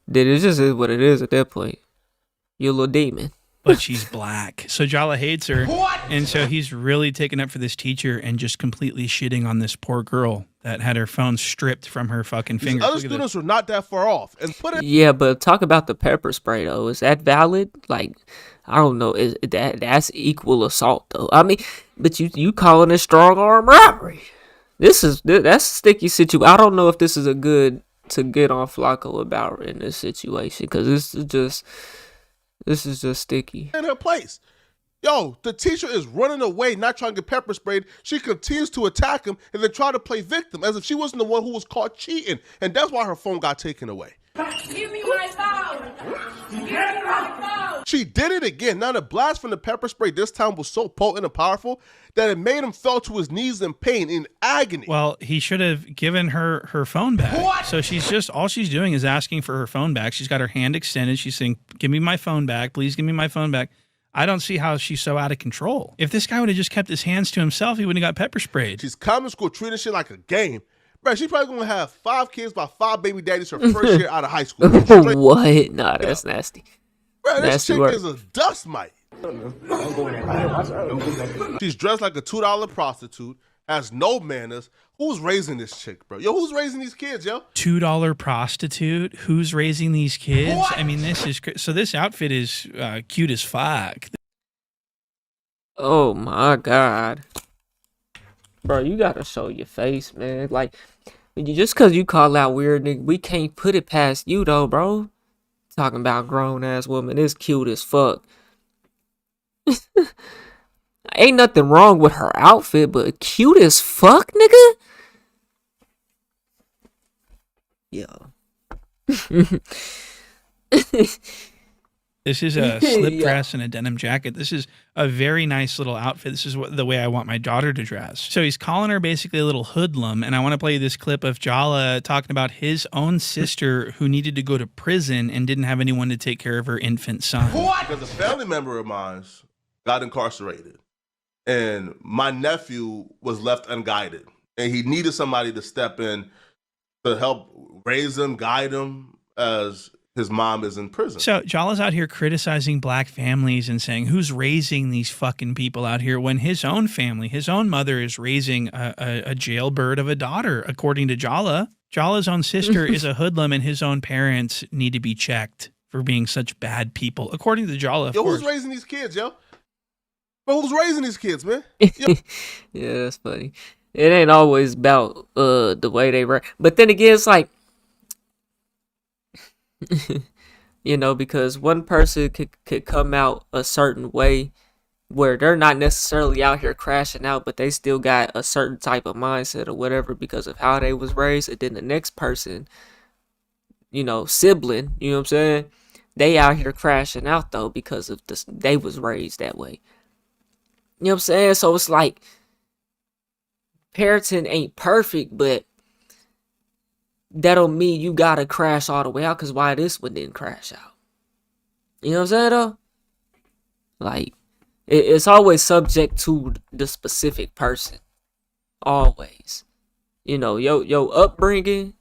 it just is what it is at that point. You're a little demon. But she's black. So Jala hates her. And so he's really taken up for this teacher and just completely shitting on this poor girl that had her phone stripped from her fucking These fingers. other students were not that far off. And put it. Yeah, but talk about the pepper spray though. Is that valid? Like, I don't know. Is that's equal assault though? I mean, but you calling it strong arm robbery? That's a sticky situation. I don't know if this is a good to get on Flakkos about in this situation, because this is just sticky. In her place. Yo, the teacher is running away, not trying to get pepper sprayed. She continues to attack him and then try to play victim as if she wasn't the one who was caught cheating. And that's why her phone got taken away. Give me my phone! Give me my phone! She did it again. Now the blast from the pepper spray this time was so potent and powerful that it made him fall to his knees in pain, in agony. Well, he should have given her phone back. What? So all she's doing is asking for her phone back. She's got her hand extended. She's saying, give me my phone back. Please give me my phone back. I don't see how she's so out of control. If this guy would have just kept his hands to himself, he wouldn't have got pepper sprayed. She's coming to school treating shit like a game. Bro, she's probably going to have 5 kids by 5 baby daddies her first year out of high school. What? Nah, that's nasty. Bro, this Nasty chick work. is a dust mite. She's dressed like a $2 prostitute, has no manners. Who's raising this chick, bro? Yo, who's raising these kids, yo? $2 prostitute? Who's raising these kids? What? I mean, so this outfit is cute as fuck. Oh my God. Bro, you gotta show your face, man. Like, just cause you call out weird nigga, we can't put it past you though, bro. Talking about grown ass woman, it's cute as fuck. Ain't nothing wrong with her outfit, but cute as fuck, nigga. Yo. This is a slip dress and a denim jacket. This is a very nice little outfit. This is the way I want my daughter to dress. So he's calling her basically a little hoodlum, and I want to play you this clip of Jala talking about his own sister who needed to go to prison and didn't have anyone to take care of her infant son. What? Because a family member of mine got incarcerated, and my nephew was left unguided, and he needed somebody to step in to help raise him, guide him, as his mom is in prison. So Jala's out here criticizing black families and saying, who's raising these fucking people out here, when his own family, his own mother is raising a jailbird of a daughter, according to Jala. Jala's own sister is a hoodlum, and his own parents need to be checked for being such bad people, according to Jala. Yo, who's raising these kids, yo? But who's raising these kids, man? Yeah, that's funny. It ain't always about the way they raise. But then again, it's like, you know, because one person could come out a certain way where they're not necessarily out here crashing out, but they still got a certain type of mindset or whatever because of how they was raised. And then the next person, you know, sibling, you know what I'm saying, they out here crashing out though because of this, they was raised that way. You know what I'm saying? So it's like, parenting ain't perfect, but that don't mean you gotta crash all the way out, because why this one didn't crash out? You know what I'm saying though? Like, it's always subject to the specific person. Always. You know, yo upbringing,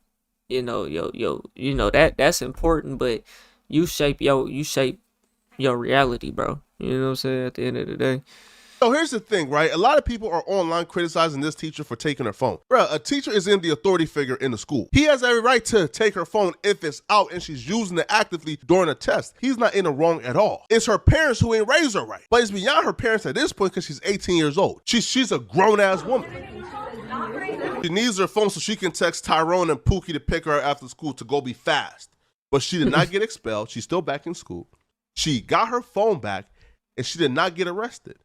you know, that's important, but you shape your reality, bro. You know what I'm saying, at the end of the day. So here's the thing, right? A lot of people are online criticizing this teacher for taking her phone. Bro, a teacher is in the authority figure in the school. He has every right to take her phone if it's out and she's using it actively during a test. He's not in the wrong at all. It's her parents who ain't raised her right. But it's beyond her parents at this point because she's 18 years old. She's a grown-ass woman. She needs her phone so she can text Tyrone and Pookie to pick her up after school to go be fast. But she did not get expelled. She's still back in school. She got her phone back and she did not get arrested.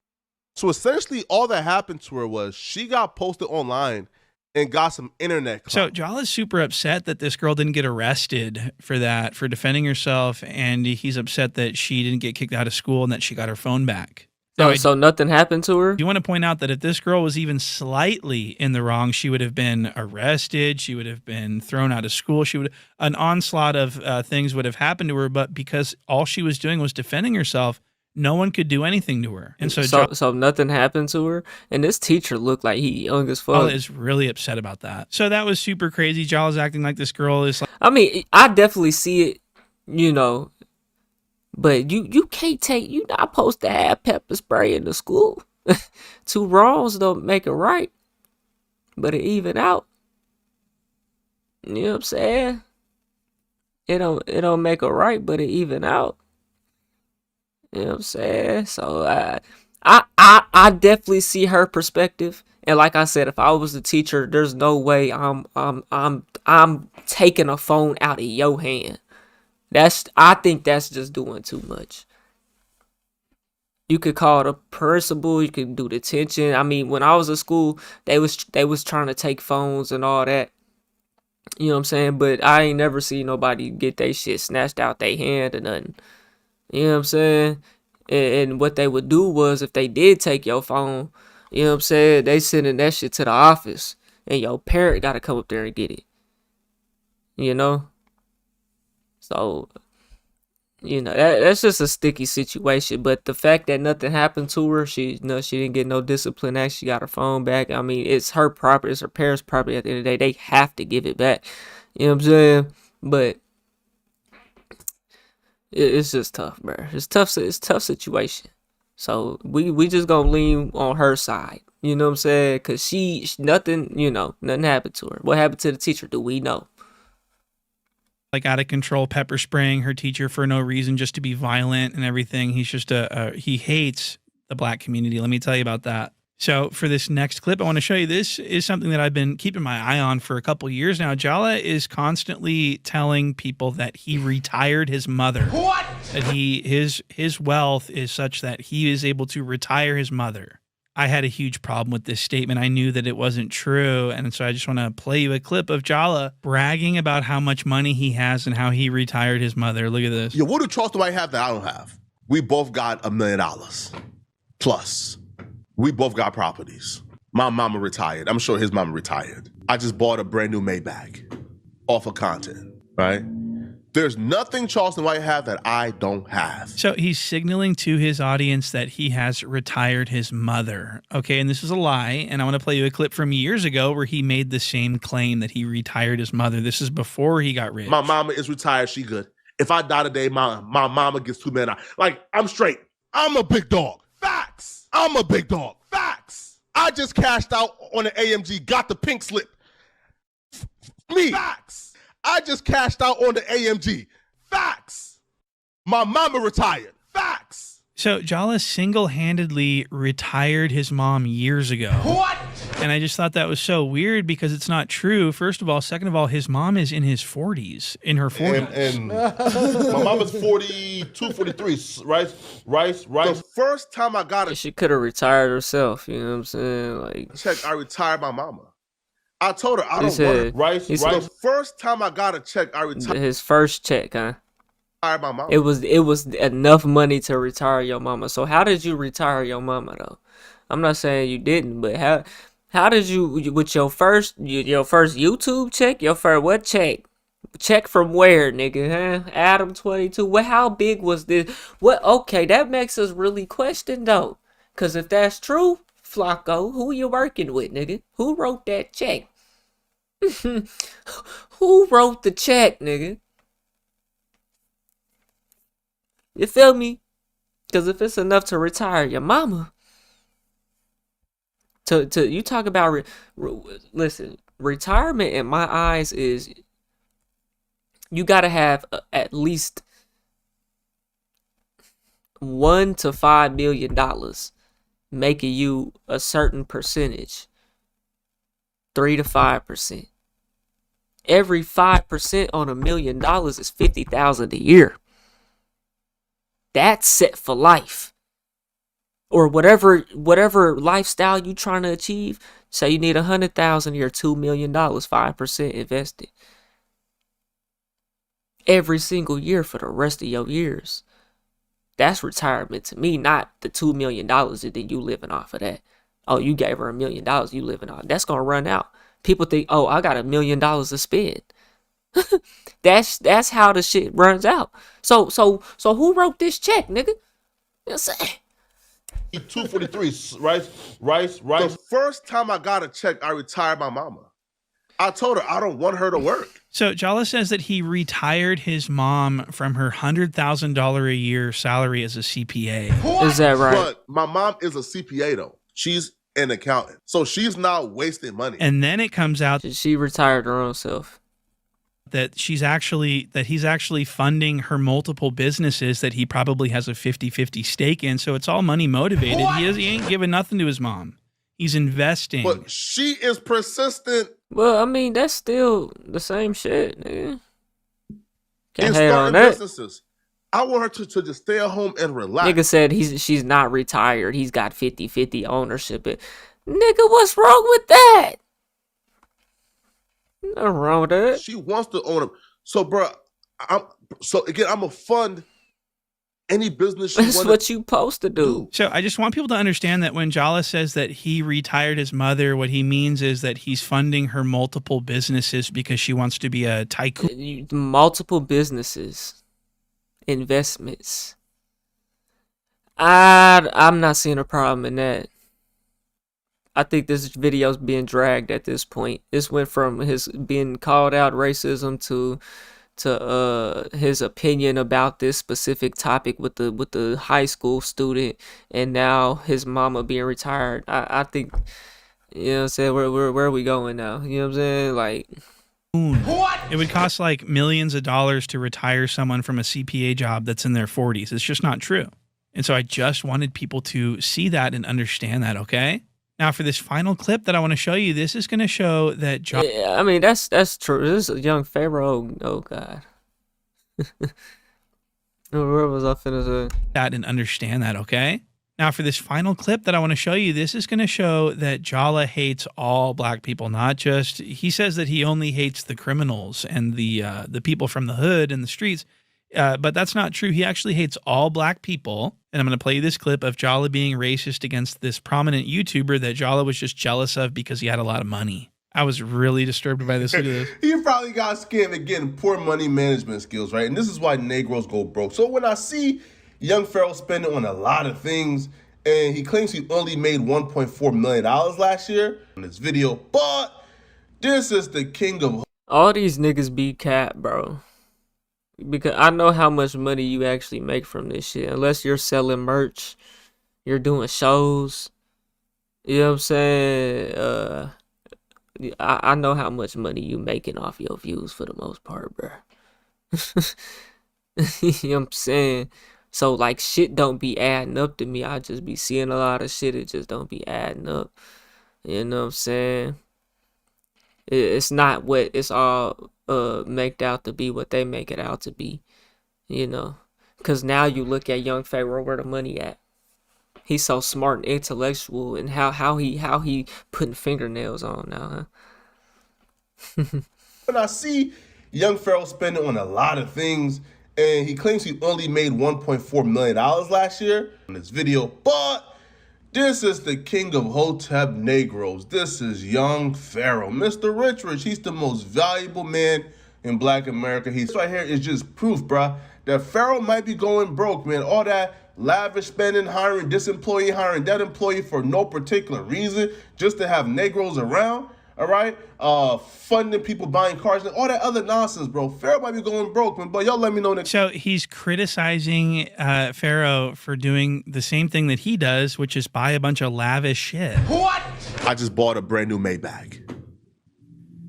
So essentially all that happened to her was she got posted online and got some internet clout. So Jala's super upset that this girl didn't get arrested for that, for defending herself, and he's upset that she didn't get kicked out of school and that she got her phone back. So nothing happened to her? You want to point out that if this girl was even slightly in the wrong, she would have been arrested. She would have been thrown out of school. An onslaught of things would have happened to her. But because all she was doing was defending herself, no one could do anything to her. And so nothing happened to her. And this teacher looked like he young as fuck. Jala is really upset about that. So that was super crazy. Jala's acting like this girl is like. I mean, I definitely see it, you know. But you can't take, you not supposed to have pepper spray in the school. Two wrongs don't make it right. But it even out. You know what I'm saying? It don't make it right, but it even out. You know what I'm saying? So I definitely see her perspective. And like I said, if I was the teacher, there's no way I'm taking a phone out of your hand. I think that's just doing too much. You could call the principal, you could do detention. I mean, when I was at school, they was trying to take phones and all that. You know what I'm saying? But I ain't never seen nobody get their shit snatched out their hand or nothing. You know what I'm saying? And what they would do was, if they did take your phone, you know what I'm saying, they sending that shit to the office, and your parent got to come up there and get it. You know? So, you know, that's just a sticky situation. But the fact that nothing happened to her, she didn't get no discipline act, she got her phone back. I mean, it's her property, it's her parents' property. At the end of the day, they have to give it back. You know what I'm saying? But it's just tough, bro. It's a tough situation. So we just gonna lean on her side. You know what I'm saying? Cause nothing happened to her. What happened to the teacher? Do we know? Like out of control, pepper spraying her teacher for no reason, just to be violent and everything. He's just he hates the black community. Let me tell you about that. So for this next clip, I want to show you, this is something that I've been keeping my eye on for a couple years now. Jala is constantly telling people that he retired his mother. What? That his wealth is such that he is able to retire his mother. I had a huge problem with this statement. I knew that it wasn't true. And so I just want to play you a clip of Jala bragging about how much money he has and how he retired his mother. Look at this. Yeah, what do Charleston White have that I don't have? We both got $1 million plus. We both got properties. My mama retired. I'm sure his mama retired. I just bought a brand new Maybach off of content, right? There's nothing Charleston White have that I don't have. So he's signaling to his audience that he has retired his mother. Okay, and this is a lie. And I want to play you a clip from years ago where he made the same claim that he retired his mother. This is before he got rich. My mama is retired. She good. If I die today, my mama gets $2 million. Like, I'm straight. I'm a big dog. Facts. I'm a big dog. Facts. I just cashed out on the AMG, got the pink slip. Me. Facts. I just cashed out on the AMG. Facts. My mama retired. Facts. So Jala single-handedly retired his mom years ago. What? And I just thought that was so weird because it's not true. First of all. Second of all, his mom is in her 40s. And my mama's 42, 43, right? The first time I got she could have retired herself, you know what I'm saying? Like, check, I retired my mama. I told her I don't work. Right? The first time I got a check, I retired. His first check, huh? My mama. It was enough money to retire your mama. So how did you retire your mama though? I'm not saying you didn't, but how did you, with your first YouTube check, your first what check? Check from where, nigga? Huh? Adam 22. Well, how big was this? What? Okay, that makes us really question though, because if that's true, Flakko, who you working with, nigga? Who wrote that check? Who wrote the check, nigga? You feel me? Because if it's enough to retire your mama, to you talk about listen, retirement in my eyes is you gotta have at least $1 to $5 million, making you a certain percentage, 3 to 5%. Every 5% on $1 million is $50,000 a year. That's set for life. or whatever lifestyle you trying to achieve. Say you need 100,000 or $2 million, 5% invested every single year for the rest of your years. That's retirement to me, not the $2 million and then you living off of that. Oh, you gave her $1 million, you living off. That's gonna run out. People think, oh, I got $1 million to spend. That's how the shit runs out. So who wrote this check, nigga? You know what I'm saying? 243 rice. The first time I got a check, I retired my mama. I told her I don't want her to work. So Jala says that he retired his mom from her $100,000 a year salary as a CPA. What? Is that right? But my mom is a CPA though. She's an accountant, so she's not wasting money. And then it comes out she retired her own self. That he's actually funding her multiple businesses that he probably has a 50-50 stake in. So it's all money motivated. He ain't giving nothing to his mom. He's investing. But she is persistent. Well, I mean, that's still the same shit, nigga. Can't in hate on starting that. businesses. I want her to just stay at home and relax. Nigga said she's not retired. He's got 50-50 ownership. Nigga, what's wrong with that? Nothing wrong with that. She wants to own them. So, bro, I'm gonna fund any business she That's what you supposed to do. So I just want people to understand that when Jala says that he retired his mother, what he means is that he's funding her multiple businesses because she wants to be a tycoon. Multiple businesses, investments. I'm not seeing a problem in that. I think this video's being dragged at this point. This went from his being called out racism to his opinion about this specific topic with the high school student, and now his mama being retired. I think, you know what I'm saying, where are we going now? You know what I'm saying? Like, what? It would cost like millions of dollars to retire someone from a CPA job that's in their 40s. It's just not true. And so I just wanted people to see that and understand that, okay? Now, for this final clip that I want to show you, this is going to show that yeah, I mean, that's true. This is a young Pharaoh. Oh, God. Where was I finna say? That and understand that, okay? Now, for this final clip that I want to show you, this is going to show that Jala hates all black people, not just, he says that he only hates the criminals and the people from the hood and the streets. But that's not true. He actually hates all black people. And I'm going to play you this clip of Jala being racist against this prominent YouTuber that Jala was just jealous of because he had a lot of money. I was really disturbed by this. Look at this. He probably got scammed again, poor money management skills, right? And this is why Negroes go broke. So when I see young Pharaoh spending on a lot of things, and he claims he only made $1.4 million last year in this video, but this is the king of... All these niggas be cap, bro. Because I know how much money you actually make from this shit. Unless you're selling merch, you're doing shows. You know what I'm saying? I know how much money you making off your views for the most part, bro. You know what I'm saying? So, like, shit don't be adding up to me. I just be seeing a lot of shit. It just don't be adding up. You know what I'm saying? It's not what it's all made out to be, what they make it out to be, you know. Because now you look at young Pharaoh, where the money at. He's so smart and intellectual, and how he putting fingernails on now, huh? When I see young Pharaoh spending on a lot of things, and he claims he only made $1.4 million last year in this video, but this is the king of Hotep Negroes. This is young Pharaoh, Mr. Rich. He's the most valuable man in Black America. This right here is just proof, bruh, that Pharaoh might be going broke, man. All that lavish spending, hiring this employee, hiring that employee for no particular reason, just to have Negroes around, all right? Funding people buying cars and all that other nonsense, bro. Pharaoh might be going broke, man, but y'all let me know next. So he's criticizing Pharaoh for doing the same thing that he does, which is buy a bunch of lavish shit. What? I just bought a brand new Maybach.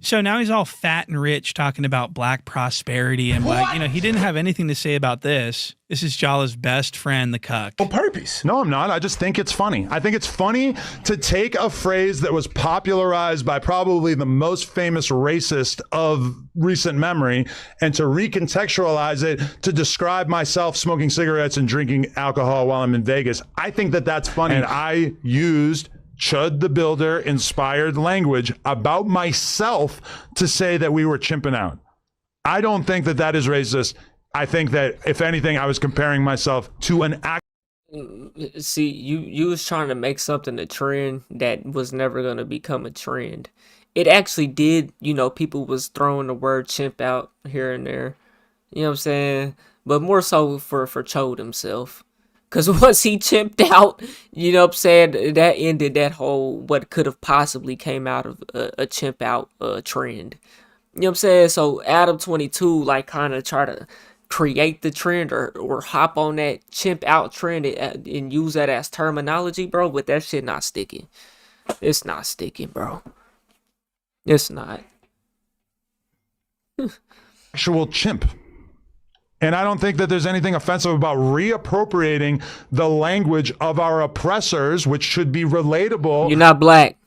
So now he's all fat and rich talking about black prosperity and black, he didn't have anything to say about this. This is Jala's best friend, the cuck. On purpose. No, I'm not. I just think it's funny. I think it's funny to take a phrase that was popularized by probably the most famous racist of recent memory and to recontextualize it to describe myself smoking cigarettes and drinking alcohol while I'm in Vegas. I think that that's funny. And I used Chud the Builder inspired language about myself to say that we were chimping out. I don't think that that is racist. I think that, if anything, I was comparing myself to an act. See, you was trying to make something a trend that was never going to become a trend. It actually did, people was throwing the word chimp out here and there. You know what I'm saying? But more so for Chode himself. Because once he chimped out, you know what I'm saying, that ended that whole, what could have possibly came out of a chimp out trend. You know what I'm saying? So Adam 22, like, kind of try to create the trend or hop on that chimp out trend and use that as terminology, bro. But that shit not sticking. It's not sticking, bro. It's not. Actual chimp. And I don't think that there's anything offensive about reappropriating the language of our oppressors, which should be relatable. You're not black.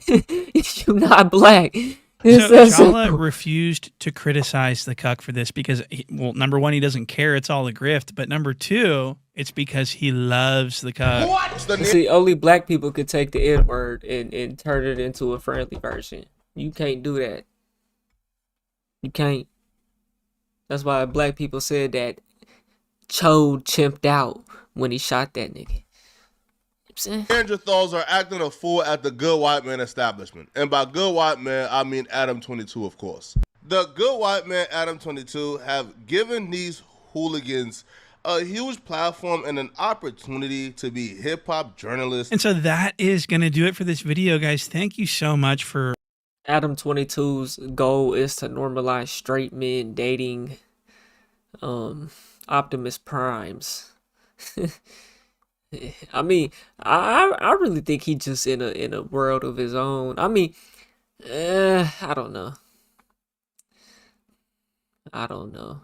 You're not black. So Jala refused to criticize the cuck for this because, number one, he doesn't care. It's all a grift. But number two, it's because he loves the cuck. What? See, only black people could take the N-word and turn it into a friendly version. You can't do that. You can't. That's why black people said that Chode chimped out when he shot that nigga. Neanderthals are acting a fool at the good white man establishment. And by good white man, I mean Adam 22, of course. The good white man, Adam 22, have given these hooligans a huge platform and an opportunity to be hip-hop journalists. And so that is going to do it for this video, guys. Thank you so much for... Adam 22's goal is to normalize straight men dating Optimus Primes. I mean, I really think he just in a world of his own. I mean, I don't know. I don't know.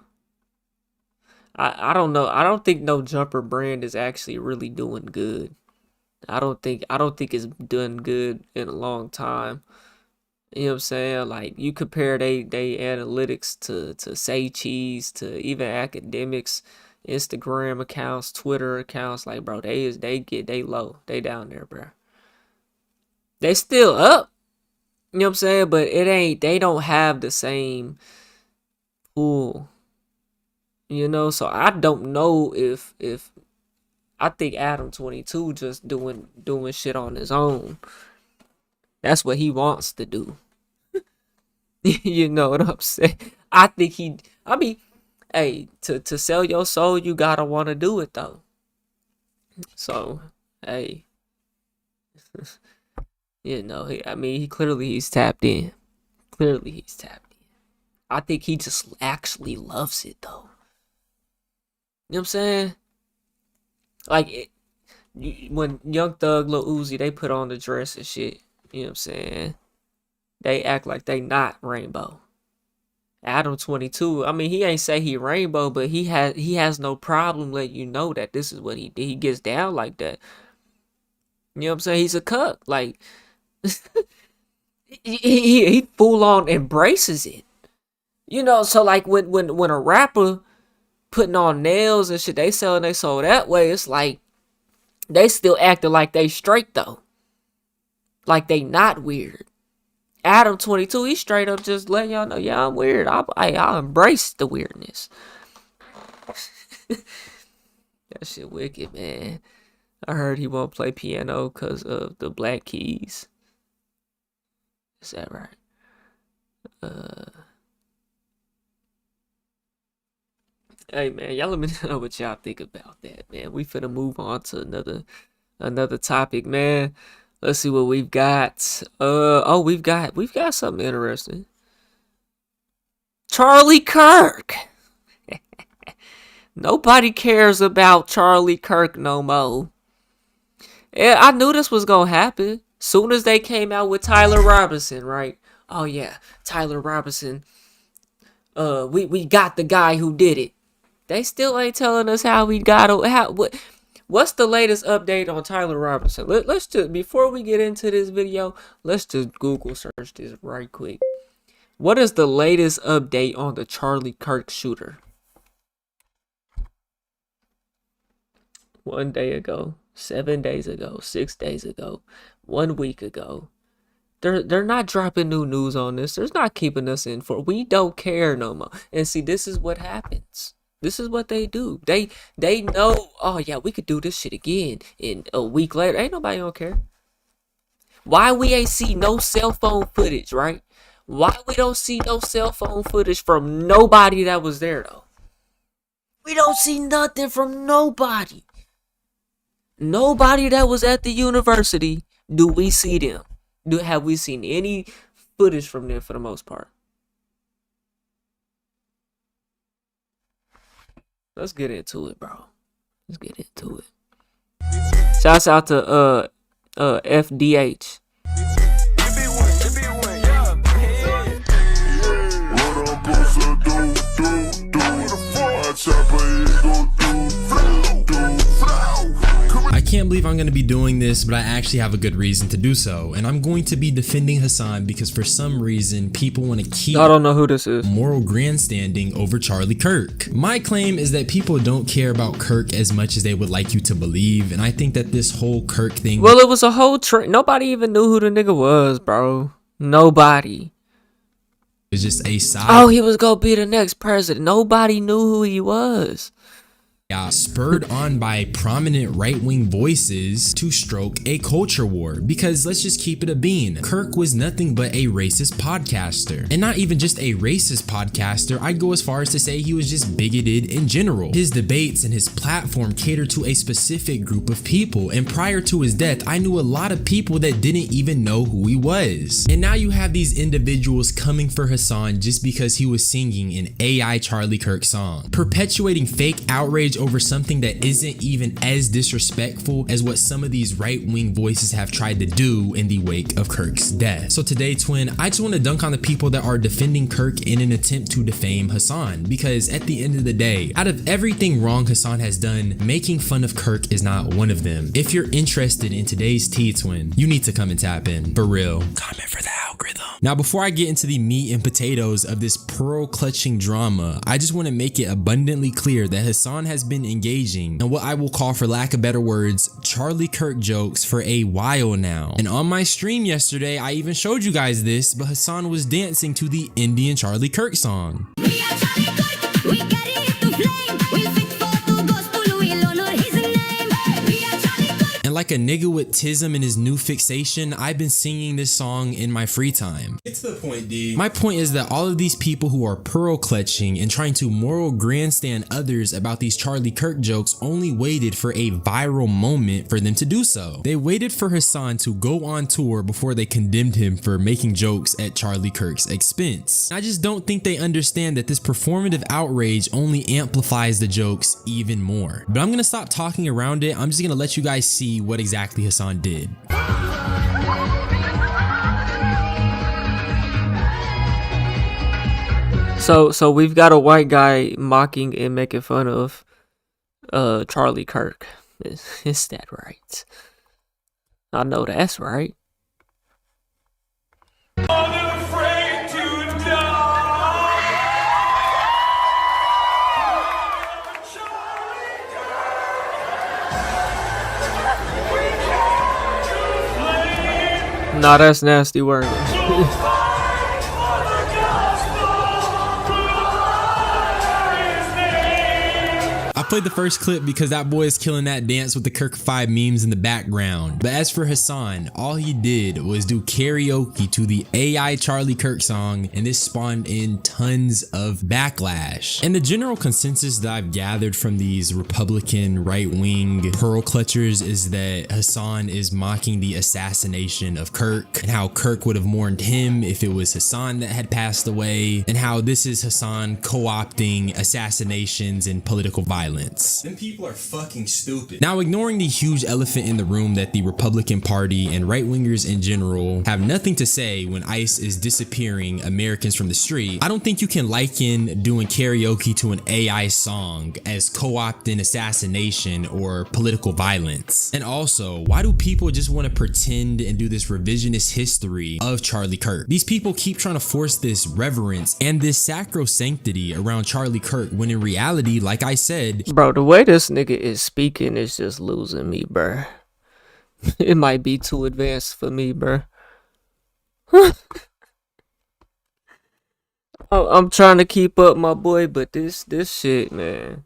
I don't know. I don't think No Jumper brand is actually really doing good. I don't think it's done good in a long time. You know what I'm saying? Like, you compare they analytics to Say Cheese, to even academics, Instagram accounts, Twitter accounts. Like, bro, they low. They down there, bro. They still up. You know what I'm saying? But they don't have the same pull. You know, so I don't know if I think Adam 22 just doing shit on his own. That's what he wants to do. You know what I'm saying? I think hey, to sell your soul, you gotta want to do it, though. So, hey. You know, he's tapped in. Clearly he's tapped in. I think he just actually loves it, though. You know what I'm saying? Like, when Young Thug, Lil Uzi, they put on the dress and shit. You know what I'm saying? They act like they not rainbow. Adam 22, I mean, he ain't say he rainbow, but he has no problem letting you know that this is what he did. He gets down like that. You know what I'm saying? He's a cuck. Like, he full on embraces it. You know, so like when a rapper putting on nails and shit, they selling their soul that way, it's like they still acting like they straight though. Like they not weird. Adam 22, he straight up just letting y'all know, yeah, I'm weird. I embrace the weirdness. That shit wicked, man. I heard he won't play piano because of the black keys. Is that right? Hey, man, y'all let me know what y'all think about that, man. We finna move on to another topic, man. Let's see what we've got. We've got something interesting. Charlie Kirk. Nobody cares about Charlie Kirk no more. Yeah, I knew this was gonna happen. Soon as they came out with Tyler Robinson, right? Oh yeah, Tyler Robinson. We got the guy who did it. They still ain't telling us how we got it. What's the latest update on Tyler Robinson? Let's just, before we get into this video, let's just Google search this right quick. What is the latest update on the Charlie Kirk shooter? 1 day ago, 7 days ago, 6 days ago, 1 week ago. They're not dropping new news on this. They're not keeping us informed. We don't care no more. And see, this is what happens. This is what they do. They know, oh yeah, we could do this shit again. And a week later, ain't nobody gonna care. Why we ain't see no cell phone footage, right? Why we don't see no cell phone footage from nobody that was there though? We don't see nothing from nobody. Nobody that was at the university, do we see them? Have we seen any footage from them for the most part? Let's get into it, bro. Let's get into it. Shouts out to FDH. I can't believe I'm going to be doing this, but I actually have a good reason to do so. And I'm going to be defending Hassan because for some reason, people want to keep I don't know who this is. moral grandstanding over Charlie Kirk. My claim is that people don't care about Kirk as much as they would like you to believe. And I think that this whole Kirk thing... Well, it was a whole trend. Nobody even knew who the nigga was, bro. Nobody. It's just a side. Oh, he was going to be the next president. Nobody knew who he was. Spurred on by prominent right-wing voices to stroke a culture war, because let's just keep it a bean. Kirk was nothing but a racist podcaster, and not even just a racist podcaster. I'd go as far as to say he was just bigoted in general. His debates and his platform catered to a specific group of people, and prior to his death, I knew a lot of people that didn't even know who he was. And now you have these individuals coming for Hassan just because he was singing an AI Charlie Kirk song, perpetuating fake outrage over something that isn't even as disrespectful as what some of these right-wing voices have tried to do in the wake of Kirk's death. So today, twin, I just want to dunk on the people that are defending Kirk in an attempt to defame Hassan, because at the end of the day, out of everything wrong Hassan has done, making fun of Kirk is not one of them. If you're interested in today's tea, twin, you need to come and tap in. For real. Comment for the algorithm. Now, before I get into the meat and potatoes of this pearl clutching drama, I just want to make it abundantly clear that Hassan has been engaging in what I will call, for lack of better words, Charlie Kirk jokes for a while now. And on my stream yesterday, I even showed you guys this, but Hassan was dancing to the Indian Charlie Kirk song. Like a nigga with tism and his new fixation, I've been singing this song in my free time. It's the point, D. My point is that all of these people who are pearl clutching and trying to moral grandstand others about these Charlie Kirk jokes only waited for a viral moment for them to do so. They waited for Hassan to go on tour before they condemned him for making jokes at Charlie Kirk's expense. I just don't think they understand that this performative outrage only amplifies the jokes even more. But I'm gonna stop talking around it. I'm just gonna let you guys see what exactly Hassan did. So we've got a white guy mocking and making fun of Charlie Kirk. Is that right? I know that's right. Nah, that's nasty word. I played the first clip because that boy is killing that dance with the Kirk 5 memes in the background. But as for Hassan, all he did was do karaoke to the AI Charlie Kirk song, and this spawned in tons of backlash. And the general consensus that I've gathered from these Republican right-wing pearl clutchers is that Hassan is mocking the assassination of Kirk, and how Kirk would have mourned him if it was Hassan that had passed away, and how this is Hassan co-opting assassinations and political violence. violence. Them people are fucking stupid. Now, ignoring the huge elephant in the room that the Republican Party and right-wingers in general have nothing to say when ICE is disappearing Americans from the street, I don't think you can liken doing karaoke to an AI song as co-opting assassination or political violence. And also, why do people just want to pretend and do this revisionist history of Charlie Kirk? These people keep trying to force this reverence and this sacrosanctity around Charlie Kirk when in reality, like I said, bro, the way this nigga is speaking is just losing me, bro. It might be too advanced for me, bro. I'm trying to keep up, my boy, but this shit, man.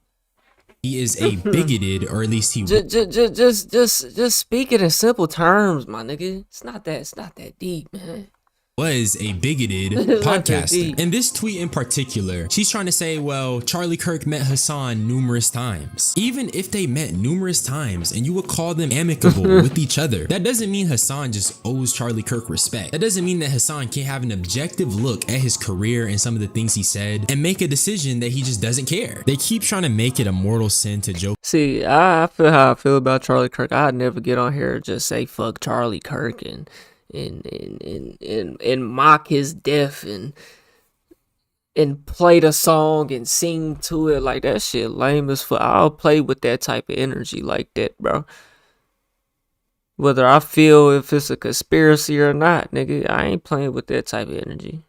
he is a bigoted, or at least he just speak it in simple terms, my nigga. It's not that deep, man. Was a bigoted podcaster. In this tweet in particular, she's trying to say, well, Charlie Kirk met Hassan numerous times. Even if they met numerous times and you would call them amicable with each other, that doesn't mean Hassan just owes Charlie Kirk respect. That doesn't mean that Hassan can't have an objective look at his career and some of the things he said and make a decision that he just doesn't care. They keep trying to make it a mortal sin to joke. See, I feel how I feel about Charlie Kirk. I'd never get on here and just say fuck Charlie Kirk and mock his death and play the song and sing to it. Like, that shit lame as fuck. I'll play with that type of energy like that, bro. Whether I feel if it's a conspiracy or not, nigga, I ain't playing with that type of energy.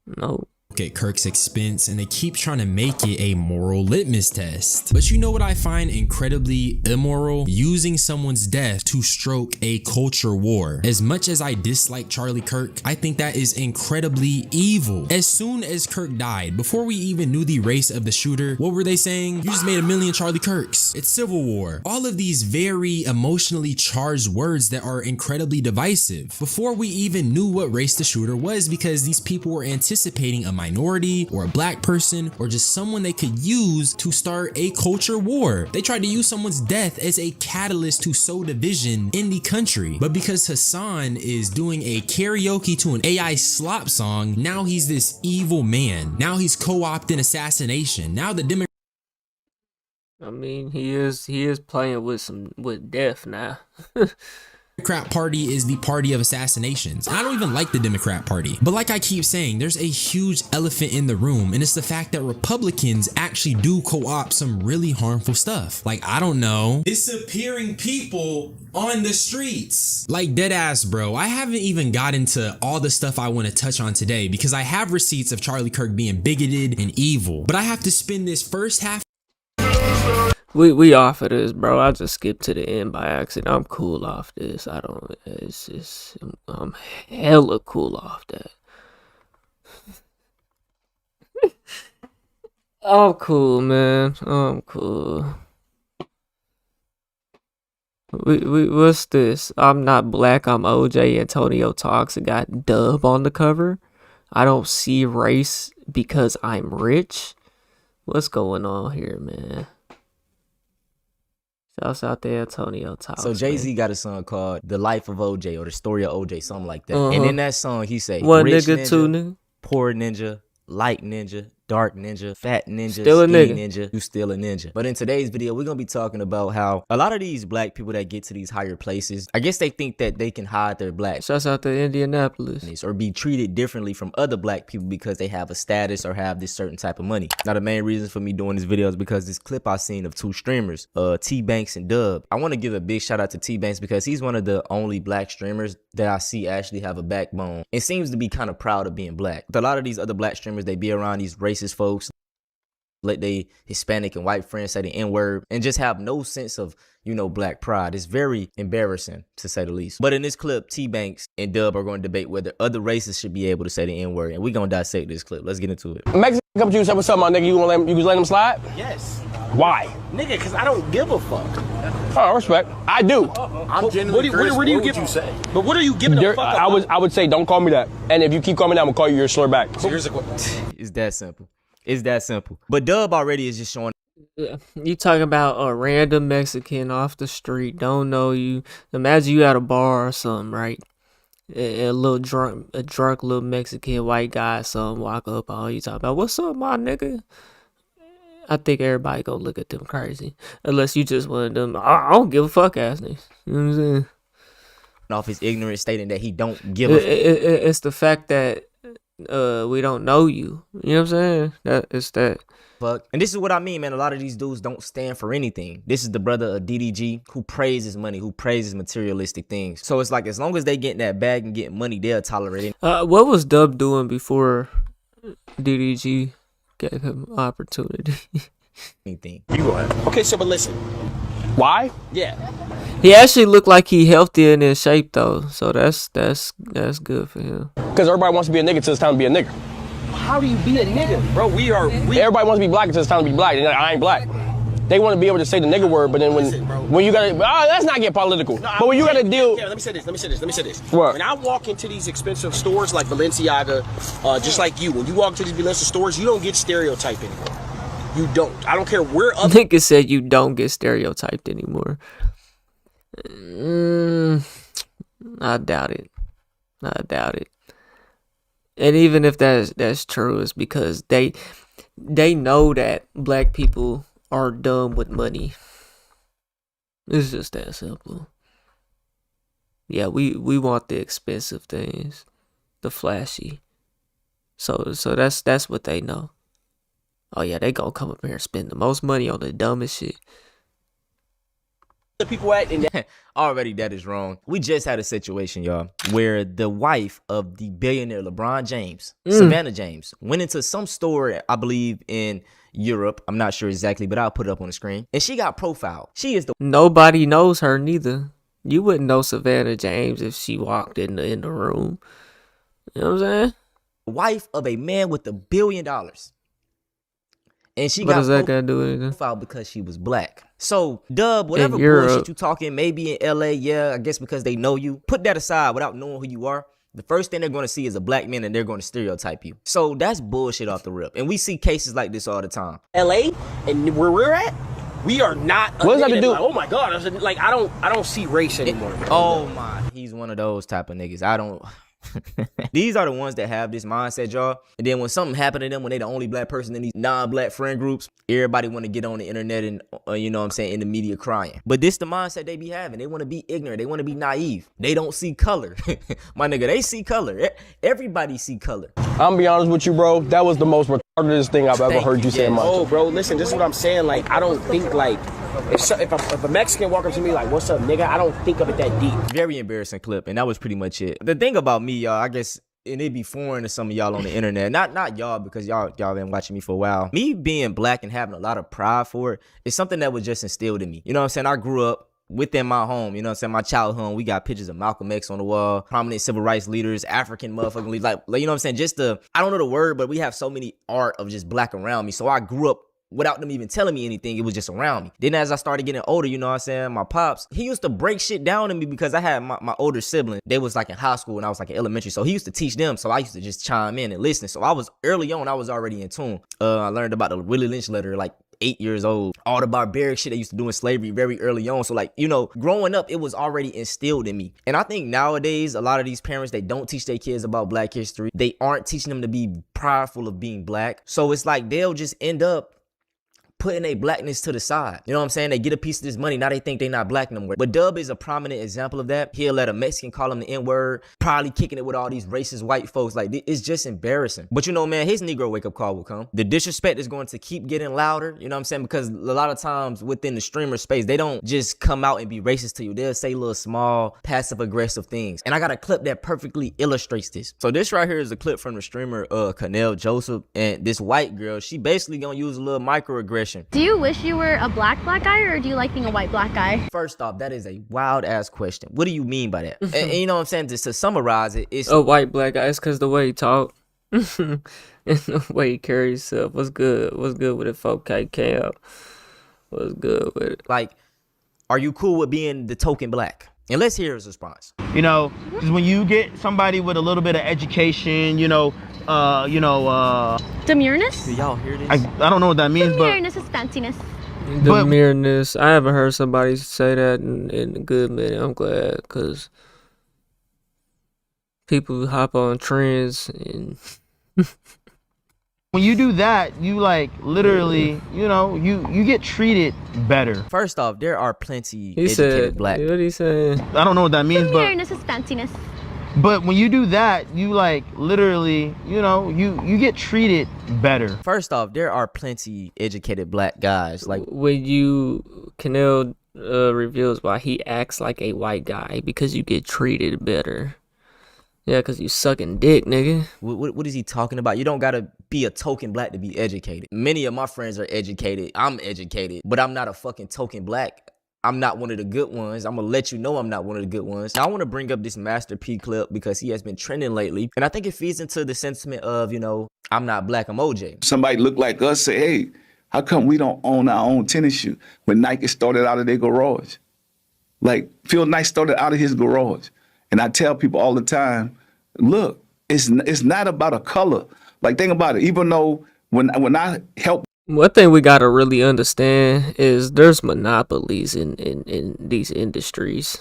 No. At Kirk's expense, and they keep trying to make it a moral litmus test. But you know what I find incredibly immoral? Using someone's death to stroke a culture war. As much as I dislike Charlie Kirk, I think that is incredibly evil. As soon as Kirk died, before we even knew the race of the shooter, what were they saying? You just made a million Charlie Kirks. It's civil war. All of these very emotionally charged words that are incredibly divisive. Before we even knew what race the shooter was, because these people were anticipating a minority or a black person or just someone they could use to start a culture war. They tried to use someone's death as a catalyst to sow division in the country. But because Hassan is doing a karaoke to an AI slop song, now he's this evil man. Now he's co-opting assassination. Now the Democrats, I mean, he is playing with death now. Democrat Party is the party of assassinations. And I don't even like the Democrat Party. But like I keep saying, there's a huge elephant in the room, and it's the fact that Republicans actually do co-opt some really harmful stuff. Like, I don't know, disappearing people on the streets. Like, dead ass, bro. I haven't even got into all the stuff I want to touch on today because I have receipts of Charlie Kirk being bigoted and evil. But I have to spend this first half. We off of this, bro. I just skipped to the end by accident. I'm cool off this. I'm hella cool off that. I'm cool, man. I'm cool. What's this? I'm not black. I'm OJ. Antonio Talks. It got Dub on the cover. I don't see race because I'm rich. What's going on here, man? Shouts out to Antonio Talks. So Jay-Z got a song called The Life of OJ or The Story of OJ, something like that. And in that song, he say, one rich nigga, ninja, two nigga, poor ninja, light ninja, dark ninja, fat ninja, still a skinny nigga. ninja, you still a ninja. But in today's video, we're going to be talking about how a lot of these black people that get to these higher places, I guess they think that they can hide their black. Shouts out to Indianapolis. Or be treated differently from other black people because they have a status or have this certain type of money. Now, the main reason for me doing this video is because this clip I seen of two streamers, T Banks and Dub. I want to give a big shout out to T Banks because he's one of the only black streamers that I see actually have a backbone. It seems to be kind of proud of being black. But a lot of these other black streamers, they be around these racist folks, let they Hispanic and white friends say the N-word and just have no sense of, you know, black pride. It's very embarrassing, to say the least. But in this clip, T-Banks and Dub are going to debate whether other races should be able to say the N-word. And we're going to dissect this clip. Let's get into it. Mexican come to you and say, what's up, my nigga? You let him slide? Yes. Why? Nigga, because I don't give a fuck. Oh, respect. I do. I'm genuinely curious. What do you say? But what are you giving a fuck about? I would say, don't call me that. And if you keep calling me that, I'm going to call you your slur back. So here's a question. It's that simple. It's that simple. But Dub already is just showing. You talking about a random Mexican off the street, don't know you. Imagine you at a bar or something, right? A drunk little Mexican white guy, or something walk up on you talking about, what's up, my nigga? I think everybody gonna look at them crazy. Unless you just one of them, I don't give a fuck ass niggas. You know what I'm saying? Off his ignorance, stating that he don't give a It's the fact that we don't know you. You know what I'm saying? It's that. fuck. And this is what I mean, man. A lot of these dudes don't stand for anything. This is the brother of DDG who praises money, who praises materialistic things. So it's like, as long as they get that bag and get money, they'll tolerate it. What was Dub doing before DDG gave him opportunity? Anything. You go ahead. Okay, so but listen. Why? Yeah. He actually looked like he healthy and in shape though, so that's good for him. Because everybody wants to be a nigga till it's time to be a nigga. How do you be a nigga, bro? Everybody wants to be black until it's time to be black. And I ain't black. They want to be able to say the nigga word, but then when you gotta, let's not get political. No, but when you gotta deal. Yeah, let me say this. What? When I walk into these expensive stores like Balenciaga, just like you, when you walk into these Balenciaga stores, you don't get stereotyped anymore. You don't. I don't care where other Nigga said you don't get stereotyped anymore. I doubt it. And even if that's true, it's because they know that black people are dumb with money. It's just that simple. Yeah, we want the expensive things, the flashy. So that's what they know. Oh yeah, they gonna come up here and spend the most money on the dumbest shit. people at, and already that is wrong. We just had a situation, y'all, where the wife of the billionaire LeBron James, Savannah James, went into some store, I believe in Europe. I'm not sure exactly, but I'll put it up on the screen. And she got profiled. She is the Nobody knows her neither. You wouldn't know Savannah James if she walked in the room. You know what I'm saying? wife of a man with $1 billion. And she What got does that got to do with anything? profiled because she was black. So, Dub, whatever In Europe. bullshit you talking, maybe in LA, yeah, I guess because they know you. Put that aside without knowing who you are. The first thing they're going to see is a black man and they're going to stereotype you. So that's bullshit off the rip. And we see cases like this all the time. LA and where we're at, we are not. What does that have to do? Like, oh my god! Like I don't see race anymore. Oh my, he's one of those type of niggas. I don't. These are the ones that have this mindset, y'all. And then when something happened to them, when they the only black person in these non-black friend groups, everybody want to get on the internet and, you know what I'm saying, in the media crying. But this the mindset they be having. They want to be ignorant. They want to be naive. They don't see color. My nigga, they see color. Everybody see color. I'm gonna be honest with you, bro. That was the most retardedest thing I've ever heard you say in my life. Oh, bro, listen, this is what I'm saying. Like, I don't think, like, if a Mexican walk up to me like, what's up, nigga, I don't think of it that deep. Very embarrassing clip, and that was pretty much it. The thing about me, y'all, I guess, and it'd be foreign to some of y'all on the internet. Not y'all, because y'all been watching me for a while. Me being black and having a lot of pride for it is something that was just instilled in me. You know what I'm saying? I grew up within my home, you know what I'm saying, my childhood home. We got pictures of Malcolm X on the wall, prominent civil rights leaders, African motherfucking leaders, like you know what I'm saying, just I don't know the word, but we have so many art of just black around me. So I grew up without them even telling me anything. It was just around me. Then as I started getting older, you know what I'm saying, my pops, he used to break shit down to me because I had my older sibling. They was like in high school and I was like in elementary. So he used to teach them. So I used to just chime in and listen. So I was early on, I was already in tune. I learned about the Willie Lynch letter like 8 years old, all the barbaric shit they used to do in slavery very early on. So like, you know, growing up, it was already instilled in me. And I think nowadays, a lot of these parents, they don't teach their kids about black history. They aren't teaching them to be prideful of being black. So it's like they'll just end up putting their blackness to the side. You know what I'm saying? They get a piece of this money, now they think they not black no more. But Dub is a prominent example of that. He'll let a Mexican call him the N-word, probably kicking it with all these racist white folks. Like, it's just embarrassing. But you know, man, his Negro wake-up call will come. The disrespect is going to keep getting louder, you know what I'm saying? Because a lot of times within the streamer space, they don't just come out and be racist to you. They'll say little small, passive-aggressive things. And I got a clip that perfectly illustrates this. So this right here is a clip from the streamer, Canel Joseph. And this white girl, she basically gonna use a little microaggression. Do you wish you were a black guy, or do you like being a white black guy? First off, that is a wild ass question. What do you mean by that? And you know what I'm saying? Just to summarize it, it's a white black guy. It's because the way he talk and the way he carries himself. What's good? What's good with it, folk? KK up. What's good with it? Like, are you cool with being the token black? And let's hear his response. You know, because when you get somebody with a little bit of education, Demureness? Do y'all hear this? I don't know what that means, but Demureness is fanciness. Demureness. I haven't heard somebody say that in a good minute. I'm glad, because people hop on trends and When you do that, you like literally, you know, you get treated better. First off, there are plenty He educated said, black. what he saying? I don't know what that means, but This is fanciness. but when you do that, you like literally, you know, you get treated better. First off, there are plenty educated black guys. Like when you Canel reveals why he acts like a white guy because you get treated better. Yeah, because you sucking dick, nigga. What is he talking about? You don't gotta be a token black to be educated. Many of my friends are educated. I'm educated, but I'm not a fucking token black. I'm not one of the good ones. I'm gonna let you know I'm not one of the good ones. Now, I want to bring up this Master P clip because he has been trending lately, and I think it feeds into the sentiment of, you know, I'm not black, I'm OJ. Somebody look like us, say, hey, how come we don't own our own tennis shoe? When Nike started out of their garage. Like, Phil Knight started out of his garage. And I tell people all the time, look, it's not about a color. Like, think about it. Even though when I help. One thing we gotta really understand is there's monopolies in these industries.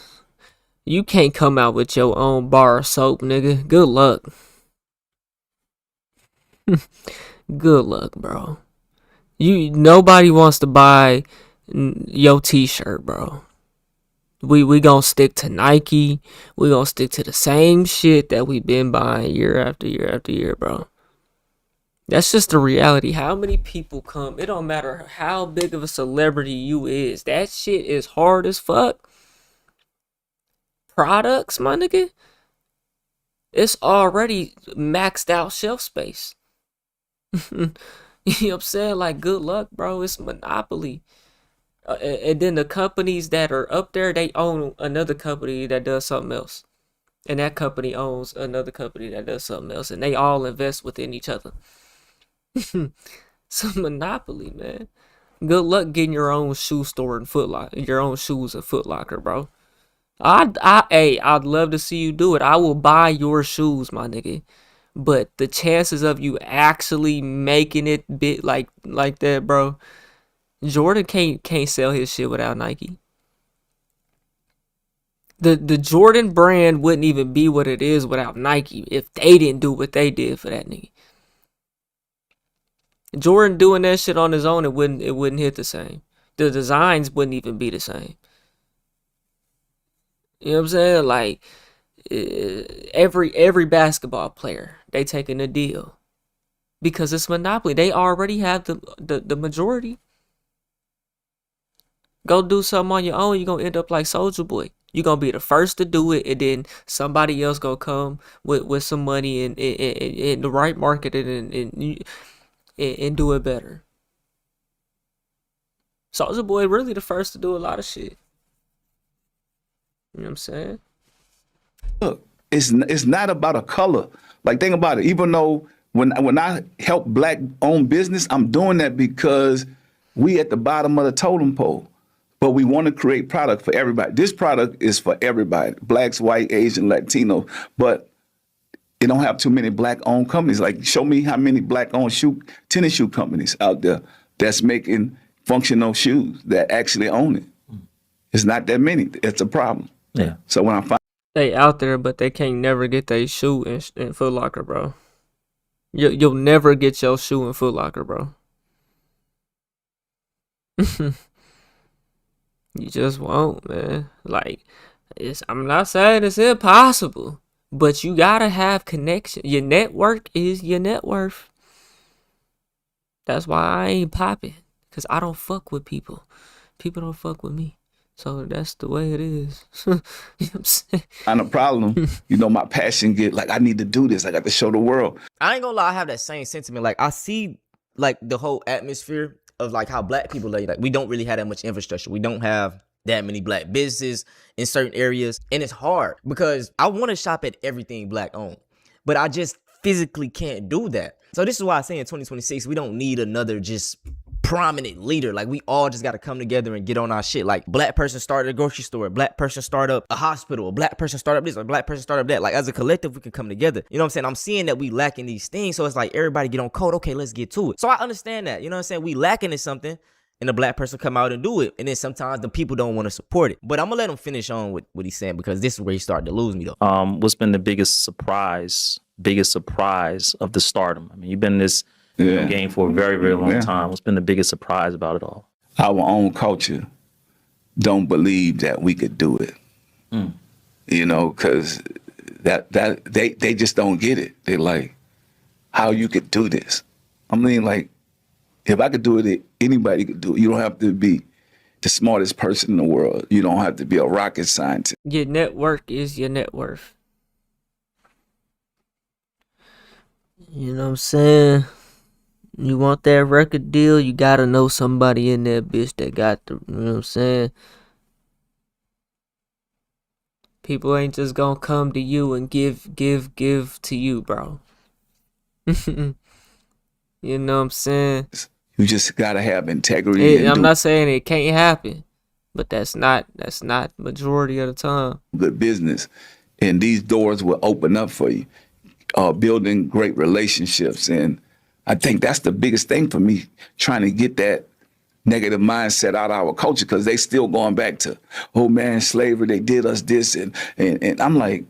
You can't come out with your own bar of soap, nigga. Good luck. Good luck, bro. Nobody wants to buy your t-shirt, bro. We gonna stick to Nike. We gonna stick to the same shit that we been buying year after year after year, bro. That's just the reality. How many people come? It don't matter how big of a celebrity you is. That shit is hard as fuck. Products, my nigga. It's already maxed out shelf space. You know what I'm saying? Like, good luck, bro. It's monopoly. And then the companies that are up there, they own another company that does something else. And that company owns another company that does something else. And they all invest within each other. It's a monopoly, man. Good luck getting your own shoe store and Foot Locker, your own shoes at Foot Locker, bro. I'd love to see you do it. I will buy your shoes, my nigga. But the chances of you actually making it big like that, bro. Jordan can't sell his shit without Nike. The Jordan brand wouldn't even be what it is without Nike if they didn't do what they did for that nigga. Jordan doing that shit on his own, it wouldn't hit the same. The designs wouldn't even be the same. You know what I'm saying? Like every basketball player, they taking a deal because it's monopoly. They already have the majority. Go do something on your own, you're going to end up like Soulja Boy. You're going to be the first to do it, and then somebody else going to come with some money and the right marketing and do it better. Soulja Boy really the first to do a lot of shit. You know what I'm saying? Look, it's not about a color. Like, think about it. Even though when I help black-owned business, I'm doing that because we at the bottom of the totem pole. But we want to create product for everybody. This product is for everybody, blacks, white, Asian, Latino. But it don't have too many black-owned companies. Like, show me how many black-owned tennis shoe companies out there that's making functional shoes that actually own it. It's not that many. It's a problem. Yeah. So when I find they out there, but they can't never get their shoe in Foot Locker, bro. You'll never get your shoe in Foot Locker, bro. You just won't, man. Like, I'm not saying it's impossible, but you gotta have connection. Your network is your net worth. That's why I ain't popping, because I don't fuck with people. People don't fuck with me. So that's the way it is. You know what I'm saying? I'm a problem, you know, my passion get like, I need to do this. I got to show the world. I ain't gonna lie, I have that same sentiment. Like, I see like the whole atmosphere of like how black people like we don't really have that much infrastructure. We don't have that many black businesses in certain areas. And it's hard because I want to shop at everything black owned, but I just physically can't do that. So this is why I say in 2026, we don't need another just prominent leader. Like, we all just got to come together and get on our shit. Like, black person started a grocery store, black person start up a hospital, a black person start up this, a black person start up that. Like, as a collective, we can come together. You know what I'm saying? I'm seeing that we lacking these things. So it's like, everybody get on code. Okay, let's get to it. So I understand that. You know what I'm saying? We lacking in something, and the black person come out and do it. And then sometimes the people don't want to support it. But I'm going to let him finish on with what he's saying, because this is where he started to lose me, though. What's been the biggest surprise of the stardom? I mean, you've been in this game for a very, very long Yeah. time? What's been the biggest surprise about it all? Our own culture don't believe that we could do it. You know, because they just don't get it. They're like, how you could do this? I mean, like, if I could do it, anybody could do it. You don't have to be the smartest person in the world. You don't have to be a rocket scientist. Your network is your net worth. You know what I'm saying? You want that record deal, you gotta know somebody in that bitch that got the, you know what I'm saying? People ain't just gonna come to you and give to you, bro. You know what I'm saying? You just gotta have integrity. I'm not saying it can't happen, but that's not majority of the time. Good business, and these doors will open up for you. Building great relationships, and I think that's the biggest thing for me, trying to get that negative mindset out of our culture, because they still going back to, oh man, slavery, they did us this, and I'm like,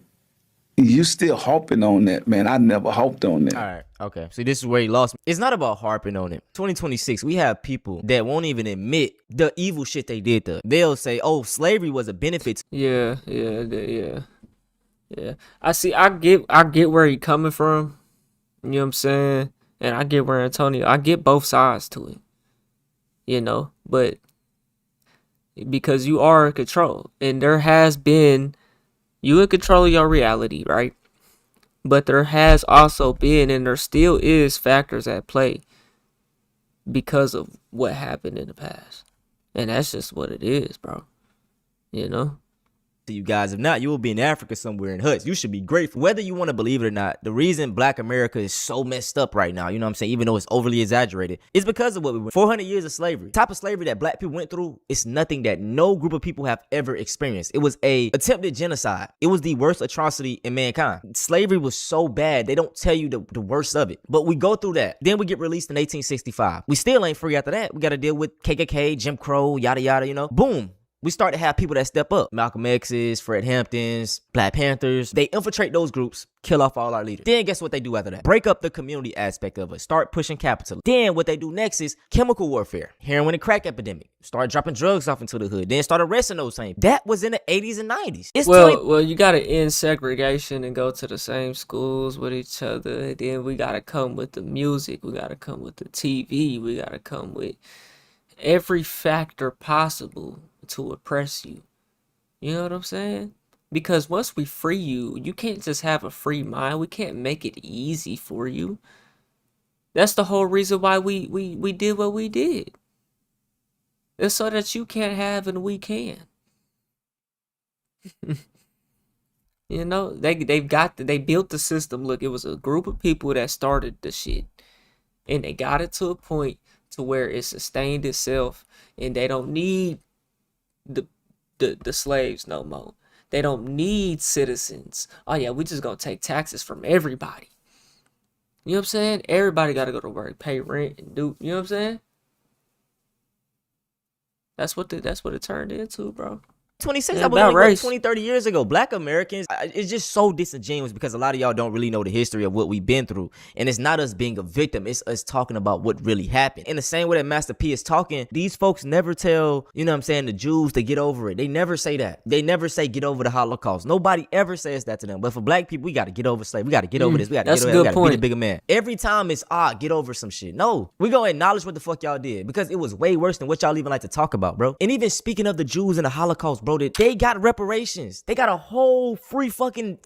you still harping on that, man. I never harped on that. All right, okay. See, this is where he lost me. It's not about harping on it. 2026, we have people that won't even admit the evil shit they did to. They'll say, oh, slavery was a benefit. Yeah. I see. I get where he coming from. You know what I'm saying? And I get where Antonio. I get both sides to it. You know, but because you are in control, and there has been, you in control of your reality, right? But there has also been, and there still is, factors at play because of what happened in the past, and that's just what it is, bro. You know. To you guys, if not, you will be in Africa somewhere in huts. You should be grateful. Whether you want to believe it or not, the reason Black America is so messed up right now, you know what I'm saying, even though it's overly exaggerated, is because of what we went. 400 years of slavery. The type of slavery that Black people went through is nothing that no group of people have ever experienced. It was a attempted genocide. It was the worst atrocity in mankind. Slavery was so bad, they don't tell you the worst of it. But we go through that. Then we get released in 1865. We still ain't free after that. We got to deal with KKK, Jim Crow, yada yada, you know. Boom. We start to have people that step up. Malcolm X's, Fred Hamptons, Black Panthers. They infiltrate those groups, kill off all our leaders. Then guess what they do after that? Break up the community aspect of it. Start pushing capitalism. Then what they do next is chemical warfare. Heroin and crack epidemic. Start dropping drugs off into the hood. Then start arresting those same. That was in the 80s and 90s. Well, you got to end segregation and go to the same schools with each other. Then we got to come with the music. We got to come with the TV. We got to come with every factor possible to oppress you. You know what I'm saying? Because once we free you, you can't just have a free mind. We can't make it easy for you. That's the whole reason why we did what we did. It's so that you can't have and we can. You know, they built the system. Look, it was a group of people that started the shit, and they got it to a point to where it sustained itself, and they don't need the slaves no more. They don't need citizens. Oh yeah, we just gonna take taxes from everybody. You know what I'm saying? Everybody gotta go to work, pay rent, and do, you know what I'm saying? That's what it turned into, bro. 26, Yeah, I was about like, race. 20, 30 years ago. Black Americans, it's just so disingenuous because a lot of y'all don't really know the history of what we've been through. And it's not us being a victim. It's us talking about what really happened. In the same way that Master P is talking, these folks never tell, you know what I'm saying, the Jews to get over it. They never say that. They never say get over the Holocaust. Nobody ever says that to them. But for Black people, we got to get over slavery. We got to get over this. We got to that's get a over that. We good got to be the point. bigger man. Every time it's, get over some shit. No, we going to acknowledge what the fuck y'all did because it was way worse than what y'all even like to talk about, bro. And even speaking of the Jews and the Holocaust, bro, they got reparations. They got a whole free fucking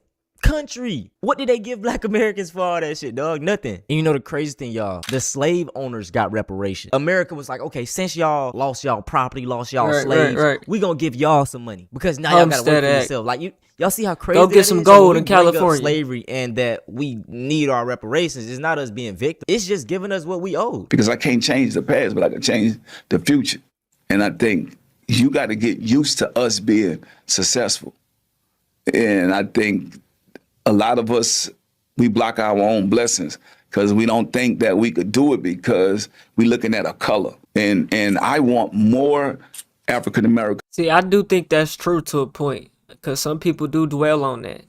country. What did they give Black Americans for all that shit, dog? Nothing. And you know the crazy thing, y'all? The slave owners got reparations. America was like, okay, since y'all lost y'all property, lost y'all slaves, right. we gonna give y'all some money because now y'all gotta work Homestead for Act. yourself. Like y'all see how crazy Go that get some is? gold when we in bring up California. slavery and that we need our reparations. It's not us being victims. It's just giving us what we owe. Because I can't change the past, but I can change the future. And I think you got to get used to us being successful. And I think a lot of us, we block our own blessings because we don't think that we could do it because we're looking at a color. And I want more African American. See, I do think that's true to a point because some people do dwell on that.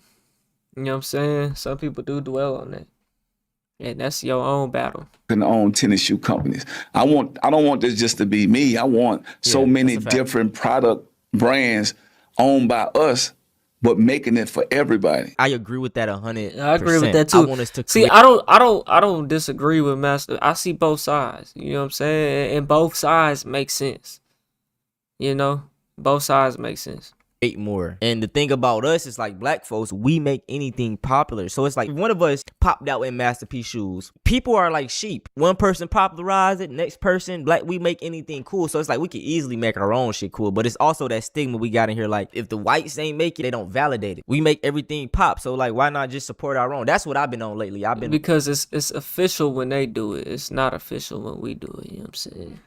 You know what I'm saying? Some people do dwell on that. And that's your own battle. Can own tennis shoe companies. I don't want this just to be me. I want so many different product brands owned by us, but making it for everybody. I agree with that 100%. I agree with that too. I want us to see. I don't disagree with Master. I see both sides. You know what I'm saying? And both sides make sense. You know, both sides make sense. More. And the thing about us is like black folks, we make anything popular. So it's like if one of us popped out in masterpiece shoes, people are like sheep. One person popularized it, next person, black, we make anything cool. So it's like we can easily make our own shit cool. But it's also that stigma we got in here. Like if the whites ain't make it, they don't validate it. We make everything pop. So like why not just support our own? That's what I've been on lately. Because it's official when they do it. It's not official when we do it. You know what I'm saying?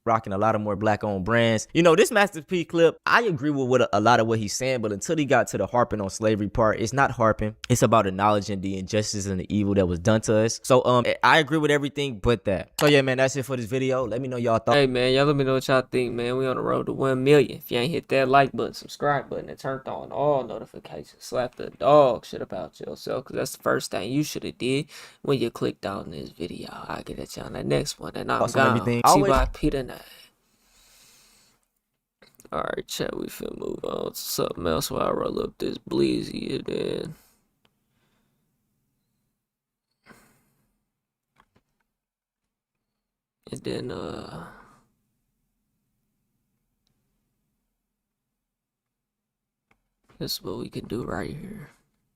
Rocking a lot of more black owned brands. You know, this masterpiece clip, I agree with what a lot of what he's saying, but until he got to the harping on slavery part, it's not harping. It's about acknowledging the injustice and the evil that was done to us. So I agree with everything but that. So yeah, man, that's it for this video. Let me know y'all thoughts. Hey man, y'all let me know what y'all think, man. We on the road to 1 million. If you ain't hit that like button, subscribe button, and turned on all notifications, slap the dog shit about yourself, because that's the first thing you should have did when you clicked on this video. I'll get at y'all on the next one, and I'm gone. TYP tonight. Alright, chat, we finna move on to something else while I roll up this Bleezy and then this is what we can do right here.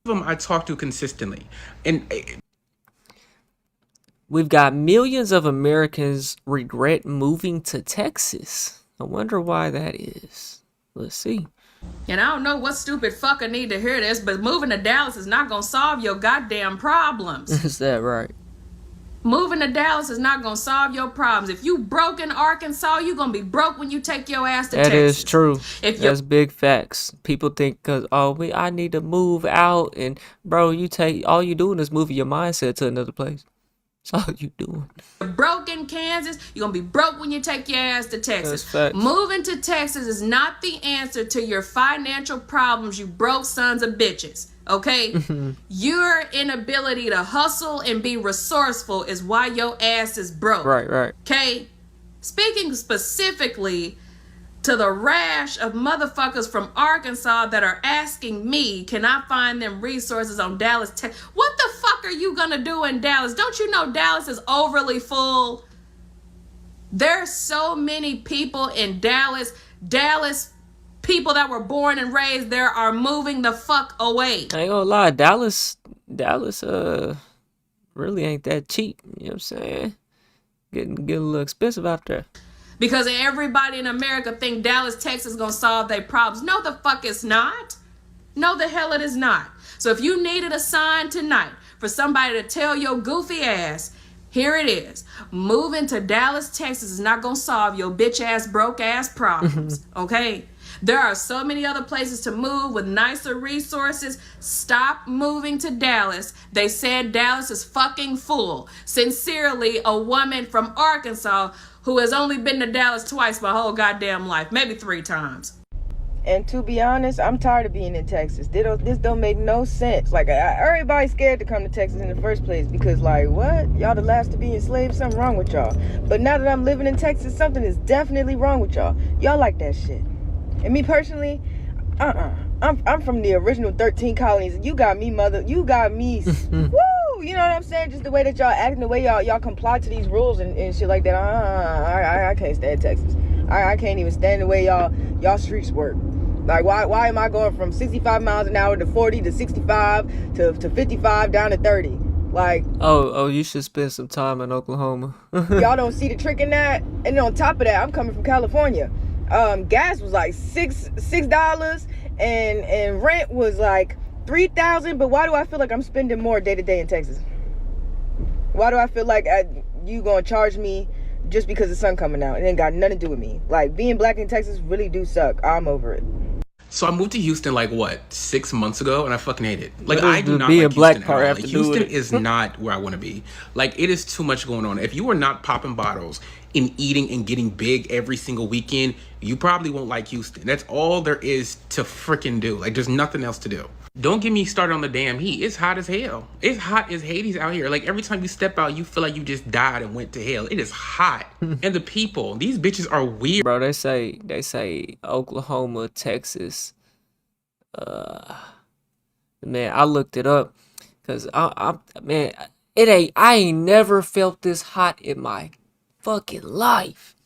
Them I talk to consistently, and we've got millions of Americans regret moving to Texas. I wonder why that is. Let's see. And I don't know what stupid fucker need to hear this, but moving to Dallas is not gonna solve your goddamn problems. Is that right? Moving to Dallas is not gonna solve your problems. If you broke in Arkansas, you gonna be broke when you take your ass to Texas. That is true. That's big facts. People think because I need to move out, and bro, all you doing is moving your mindset to another place. That's all you doing. You're broke in Kansas, you're gonna be broke when you take your ass to Texas. That's facts. Moving to Texas is not the answer to your financial problems, you broke sons of bitches. Okay? Your inability to hustle and be resourceful is why your ass is broke. Right. Okay? Speaking specifically to the rash of motherfuckers from Arkansas that are asking me, can I find them resources on Dallas Tech? What the fuck are you gonna do in Dallas? Don't you know Dallas is overly full? There's so many people in Dallas. Dallas people that were born and raised there are moving the fuck away. I ain't gonna lie, Dallas really ain't that cheap. You know what I'm saying? Getting a little expensive out there. Because everybody in America think Dallas, Texas is gonna solve their problems. No, the fuck it's not. No, the hell it is not. So if you needed a sign tonight for somebody to tell your goofy ass, here it is. Moving to Dallas, Texas is not gonna solve your bitch ass, broke ass problems. Okay? There are so many other places to move with nicer resources. Stop moving to Dallas. They said Dallas is fucking full. Sincerely, a woman from Arkansas who has only been to Dallas twice my whole goddamn life, maybe 3 times. And to be honest, I'm tired of being in Texas. This don't make no sense. Like, everybody's scared to come to Texas in the first place because, like, what? Y'all the last to be enslaved? Something wrong with y'all. But now that I'm living in Texas, something is definitely wrong with y'all. Y'all like that shit. And me personally, I'm from the original 13 colonies. You got me, mother. You got me. Woo! You know what I'm saying? Just the way that y'all acting, the way y'all comply to these rules and shit like that. I can't stand Texas. I can't even stand the way y'all streets work. Like, why am I going from 65 miles an hour to 40 to 65 to 55 down to 30? Like, oh, you should spend some time in Oklahoma. Y'all don't see the trick in that. And on top of that, I'm coming from California. Gas was like $6 and rent was like $3,000. But why do I feel like I'm spending more day to day in Texas? Why do I feel like you gonna charge me just because the sun coming out? It ain't got nothing to do with me. Like, being black in Texas really do suck. I'm over it. So I moved to Houston like what, 6 months ago, and I fucking hate it. Like, I do not be like a black Houston part at all. after Like, doing Houston it. is not where I want to be. Like, it is too much going on. If you are not popping bottles and eating and getting big every single weekend, you probably won't like Houston. That's all there is to freaking do. Like, there's nothing else to do. Don't get me started on the damn heat. It's hot as hell. It's hot as Hades out here. Like every time you step out, you feel like you just died and went to hell. It is hot. And the people, these bitches are weird. Bro, they say Oklahoma, Texas. Man, I looked it up because man, I ain't never felt this hot in my fucking life.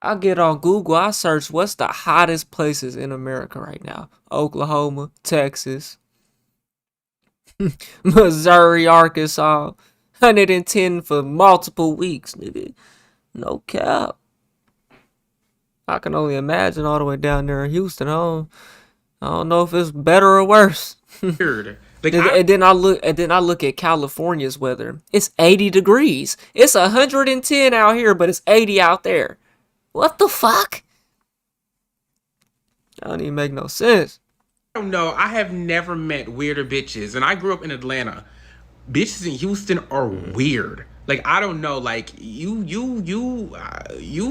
I get on Google, I search what's the hottest places in America right now. Oklahoma, Texas, Missouri, Arkansas. 110 for multiple weeks, nigga. No cap. I can only imagine all the way down there in Houston. I don't know if it's better or worse. Weird. And then I look at California's weather. It's 80 degrees. It's 110 out here, but it's 80 out there. What the fuck? That don't even make no sense. I don't know. I have never met weirder bitches, and I grew up in Atlanta. Bitches in Houston are weird. Like I don't know. Like you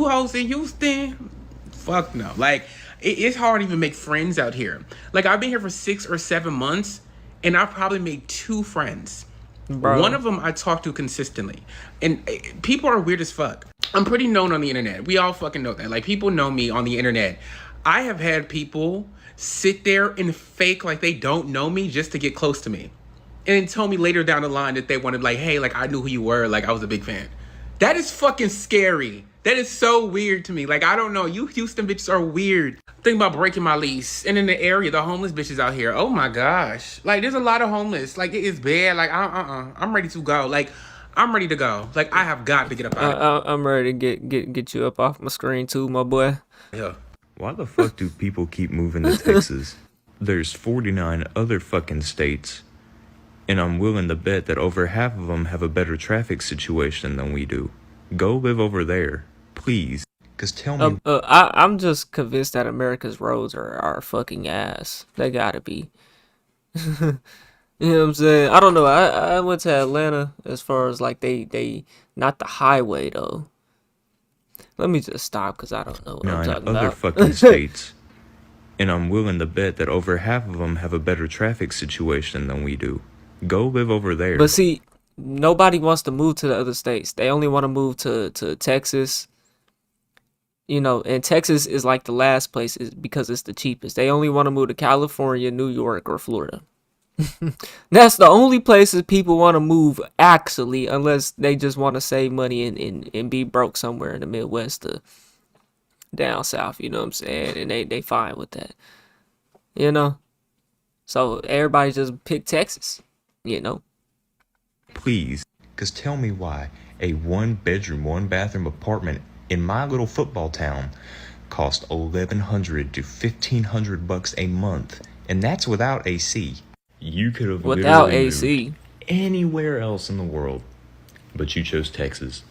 hoes in Houston. Fuck no. Like it's hard to even make friends out here. Like I've been here for 6 or 7 months, and I've probably made 2 friends. Bro. One of them I talk to consistently, and people are weird as fuck. I'm pretty known on the internet. We all fucking know that. Like people know me on the internet. I have had people sit there and fake like they don't know me just to get close to me, and then tell me later down the line that they wanted like, hey, like I knew who you were, like I was a big fan. That is fucking scary. That is so weird to me. Like I don't know. You Houston bitches are weird. Think about breaking my lease. And in the area, the homeless bitches out here. Oh my gosh. Like there's a lot of homeless. Like it is bad. Like I'm ready to go. Like I'm ready to go. Like I have got to get up out. I'm ready to get you up off my screen too, my boy. Yeah. Why the fuck do people keep moving to Texas? There's 49 other fucking states, and I'm willing to bet that over half of them have a better traffic situation than we do. Go live over there, please. Cause tell me. I'm just convinced that America's roads are fucking ass. They gotta be. You know what I'm saying? I don't know. I went to Atlanta as far as like they not the highway though. Let me just stop because I don't know what I'm talking other about. fucking states, and I'm willing to bet that over half of them have a better traffic situation than we do. Go live over there. But see, nobody wants to move to the other states. They only want to move to Texas. You know, and Texas is like the last place because it's the cheapest. They only want to move to California, New York, or Florida. That's the only places people want to move actually, unless they just want to save money and be broke somewhere in the Midwest or down south, you know what I'm saying? And they fine with that. You know? So everybody just pick Texas, you know? Please, because tell me why a 1-bedroom, 1-bathroom apartment in my little football town cost $1,100 to $1,500 a month, and that's without AC. You could have without literally AC moved anywhere else in the world, but you chose Texas.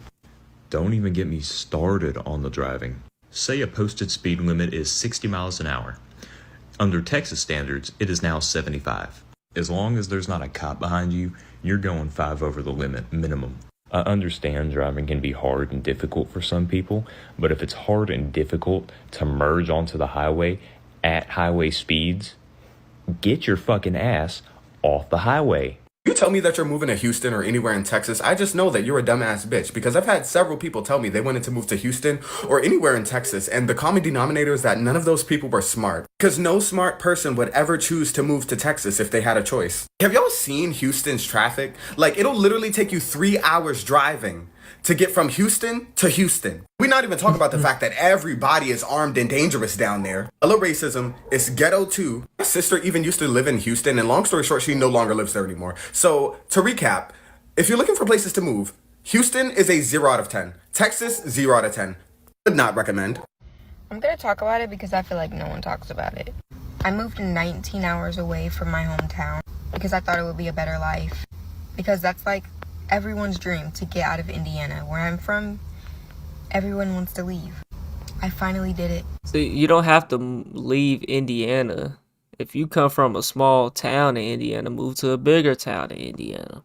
Don't even get me started on the driving. Say a posted speed limit is 60 miles an hour. Under Texas standards, it is now 75. As long as there's not a cop behind you, you're going 5 over the limit minimum. I understand driving can be hard and difficult for some people, but if it's hard and difficult to merge onto the highway at highway speeds, get your fucking ass off the highway. You tell me that you're moving to Houston or anywhere in Texas, I just know that you're a dumbass bitch, because I've had several people tell me they wanted to move to Houston or anywhere in Texas, and the common denominator is that none of those people were smart. Because no smart person would ever choose to move to Texas if they had a choice. Have y'all seen Houston's traffic? Like, it'll literally take you 3 hours driving to get from Houston to Houston. We're not even talking about the fact that everybody is armed and dangerous down there. Hello racism, it's ghetto too. My sister even used to live in Houston, and long story short, she no longer lives there anymore. So to recap, if you're looking for places to move, Houston is a 0 out of 10. Texas, 0 out of 10. Would not recommend. I'm gonna talk about it because I feel like no one talks about it. I moved 19 hours away from my hometown because I thought it would be a better life. Because that's like everyone's dream, to get out of Indiana. Where I'm from, everyone wants to leave. I finally did it. See, you don't have to leave Indiana. If you come from a small town in Indiana, move to a bigger town in Indiana.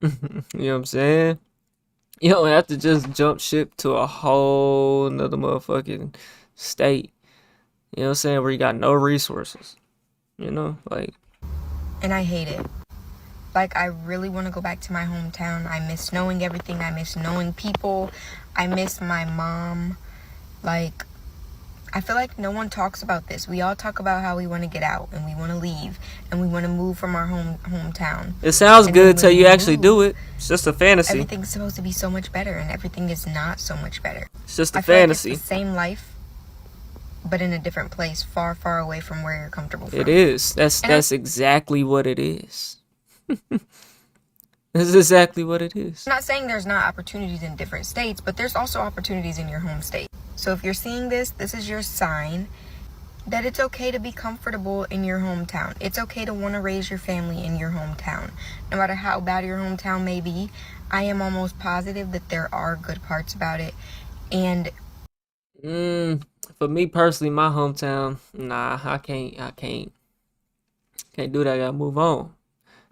You know what I'm saying? You don't have to just jump ship to a whole nother motherfucking state. You know what I'm saying? Where you got no resources. You know, like. And I hate it. Like, I really want to go back to my hometown. I miss knowing everything. I miss knowing people. I miss my mom. Like, I feel like no one talks about this. We all talk about how we want to get out and we want to leave and we want to move from our hometown. It sounds And good then till when you we actually move, do it. It's just a fantasy. everything's supposed to be so much better, and everything is not so much better. It's just a I feel like fantasy. it's the same life, but in a different place, far, far away from where you're comfortable from. It is. That's exactly what it is. That's exactly what it is. I'm not saying there's not opportunities in different states, but there's also opportunities in your home state. So if you're seeing this, this is your sign that it's okay to be comfortable in your hometown. It's okay to want to raise your family in your hometown. No matter how bad your hometown may be, I am almost positive that there are good parts about it. And for me personally, my hometown, nah, I can't do that. I gotta move on.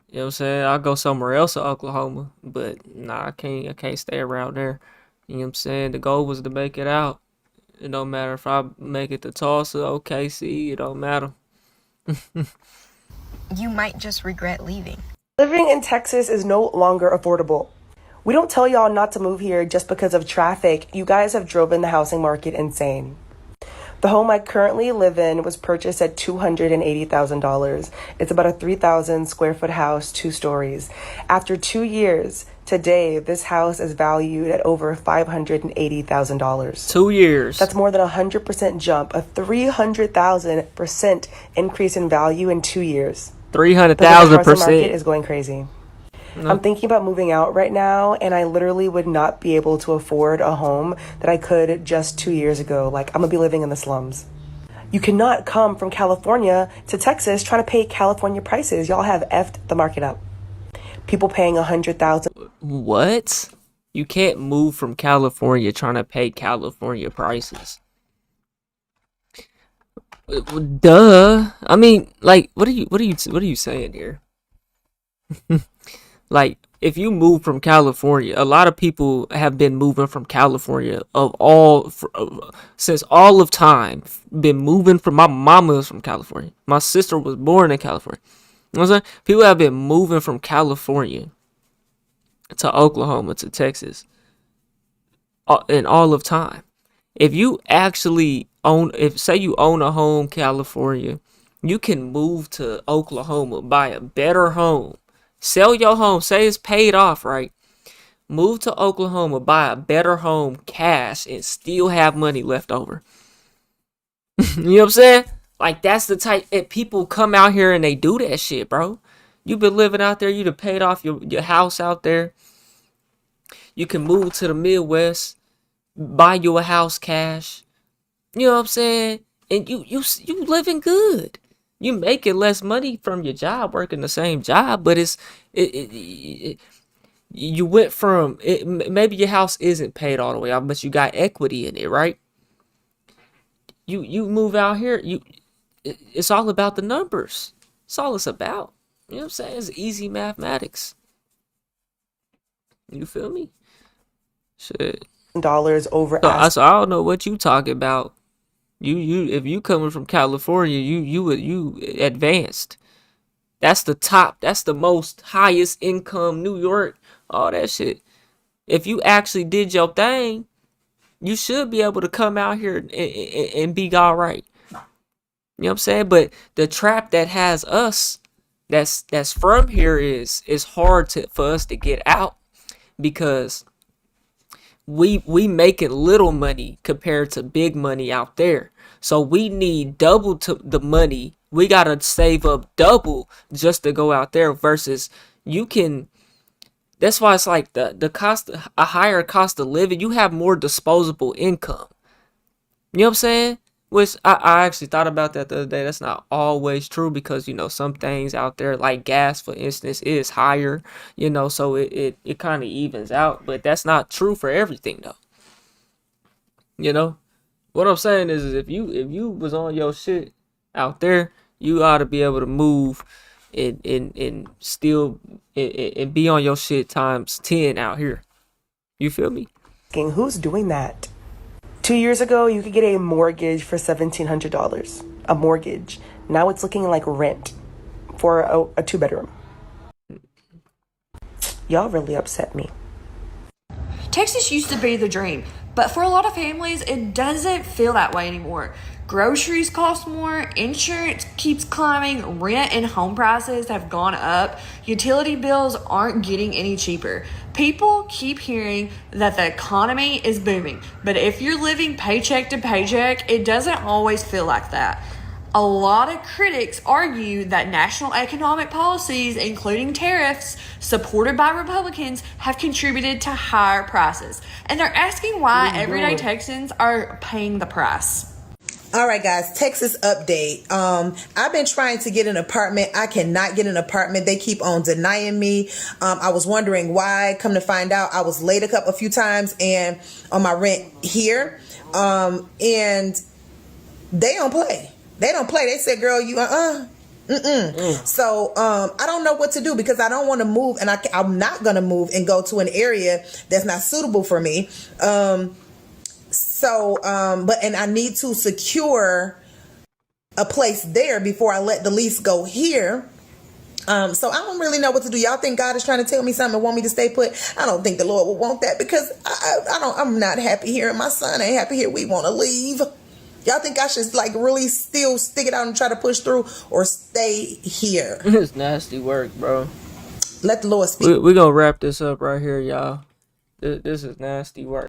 You know what I'm saying? I'll go somewhere else in Oklahoma, but nah, I can't stay around there. You know what I'm saying? The goal was to make it out. It don't matter if I make it to Tulsa, OKC, it don't matter. you might just regret leaving. Living in Texas is no longer affordable. We don't tell y'all not to move here just because of traffic. You guys have driven the housing market insane. The home I currently live in was purchased at $280,000. It's about a 3,000 square foot house, 2 stories. After 2 years, today, this house is valued at over $580,000. 2 years. That's more than a 100% jump, a 300,000% increase in value in 2 years. 300,000%. The housing market is going crazy. No. I'm thinking about moving out right now, and I literally would not be able to afford a home that I could just 2 years ago. Like, I'm gonna be living in the slums. You cannot come from California to Texas trying to pay California prices. Y'all have effed the market up. People paying $100,000. What? You can't move from California trying to pay California prices. Duh. I mean, like, what are you saying here? Like, if you move from California, a lot of people have been moving from California since all of time. Been moving from, my mama is from California. My sister was born in California. You know what I'm saying? People have been moving from California to Oklahoma to Texas in all of time. If you actually say you own a home in California, you can move to Oklahoma, buy a better home. Sell your home, say it's paid off, right? Move to Oklahoma, buy a better home cash, and still have money left over. You know what I'm saying? Like, that's the type, if people come out here and they do that shit, bro. You've been living out there, you done paid off your house out there. You can move to the Midwest, buy you a house cash. You know what I'm saying? And you living good. You making less money from your job, working the same job, but you went from it. Maybe your house isn't paid all the way off, but you got equity in it, right? You move out here. It's all about the numbers. It's all it's about. You know what I'm saying? It's easy mathematics. You feel me? Shit. Dollars over. So I don't know what you talking about. You if you coming from California, you advanced. That's the top. That's the most highest income. New York, all that shit. If you actually did your thing, you should be able to come out here and be all right. You know what I'm saying? But the trap that has us, that's from here, is hard for us to get out, because we making little money compared to big money out there. So we need double to the money. We gotta save up double just to go out there, versus you can. That's why it's like the cost, a higher cost of living. You have more disposable income. You know what I'm saying? Which I actually thought about that the other day. That's not always true, because, you know, some things out there, like gas, for instance, is higher, you know, so it kind of evens out. But that's not true for everything, though. You know? What I'm saying is if you was on your shit out there, you ought to be able to move and still and be on your shit times 10 out here. You feel me? Who's doing that? 2 years ago, you could get a mortgage for $1,700. A mortgage. Now it's looking like rent for a 2-bedroom. Y'all really upset me. Texas used to be the dream, but for a lot of families, it doesn't feel that way anymore. Groceries cost more, insurance keeps climbing, rent and home prices have gone up, utility bills aren't getting any cheaper. People keep hearing that the economy is booming, but if you're living paycheck to paycheck, it doesn't always feel like that. A lot of critics argue that national economic policies, including tariffs, supported by Republicans, have contributed to higher prices. And they're asking why everyday Texans are paying the price. All right, guys, Texas update. I've been trying to get an apartment. I cannot get an apartment. They keep on denying me. I was wondering why. Come to find out, I was late a few times and on my rent here. And they don't play. They don't play. They said, girl, you So I don't know what to do because I don't want to move, and I'm not going to move and go to an area that's not suitable for me. But I need to secure a place there before I let the lease go here. So I don't really know what to do. Y'all think God is trying to tell me something and want me to stay put? I don't think the Lord will want that because I'm not happy here and my son ain't happy here. We want to leave. Y'all think I should like really still stick it out and try to push through or stay here? It's nasty work, bro. Let the Lord speak. We're gonna wrap this up right here, y'all. This is nasty work.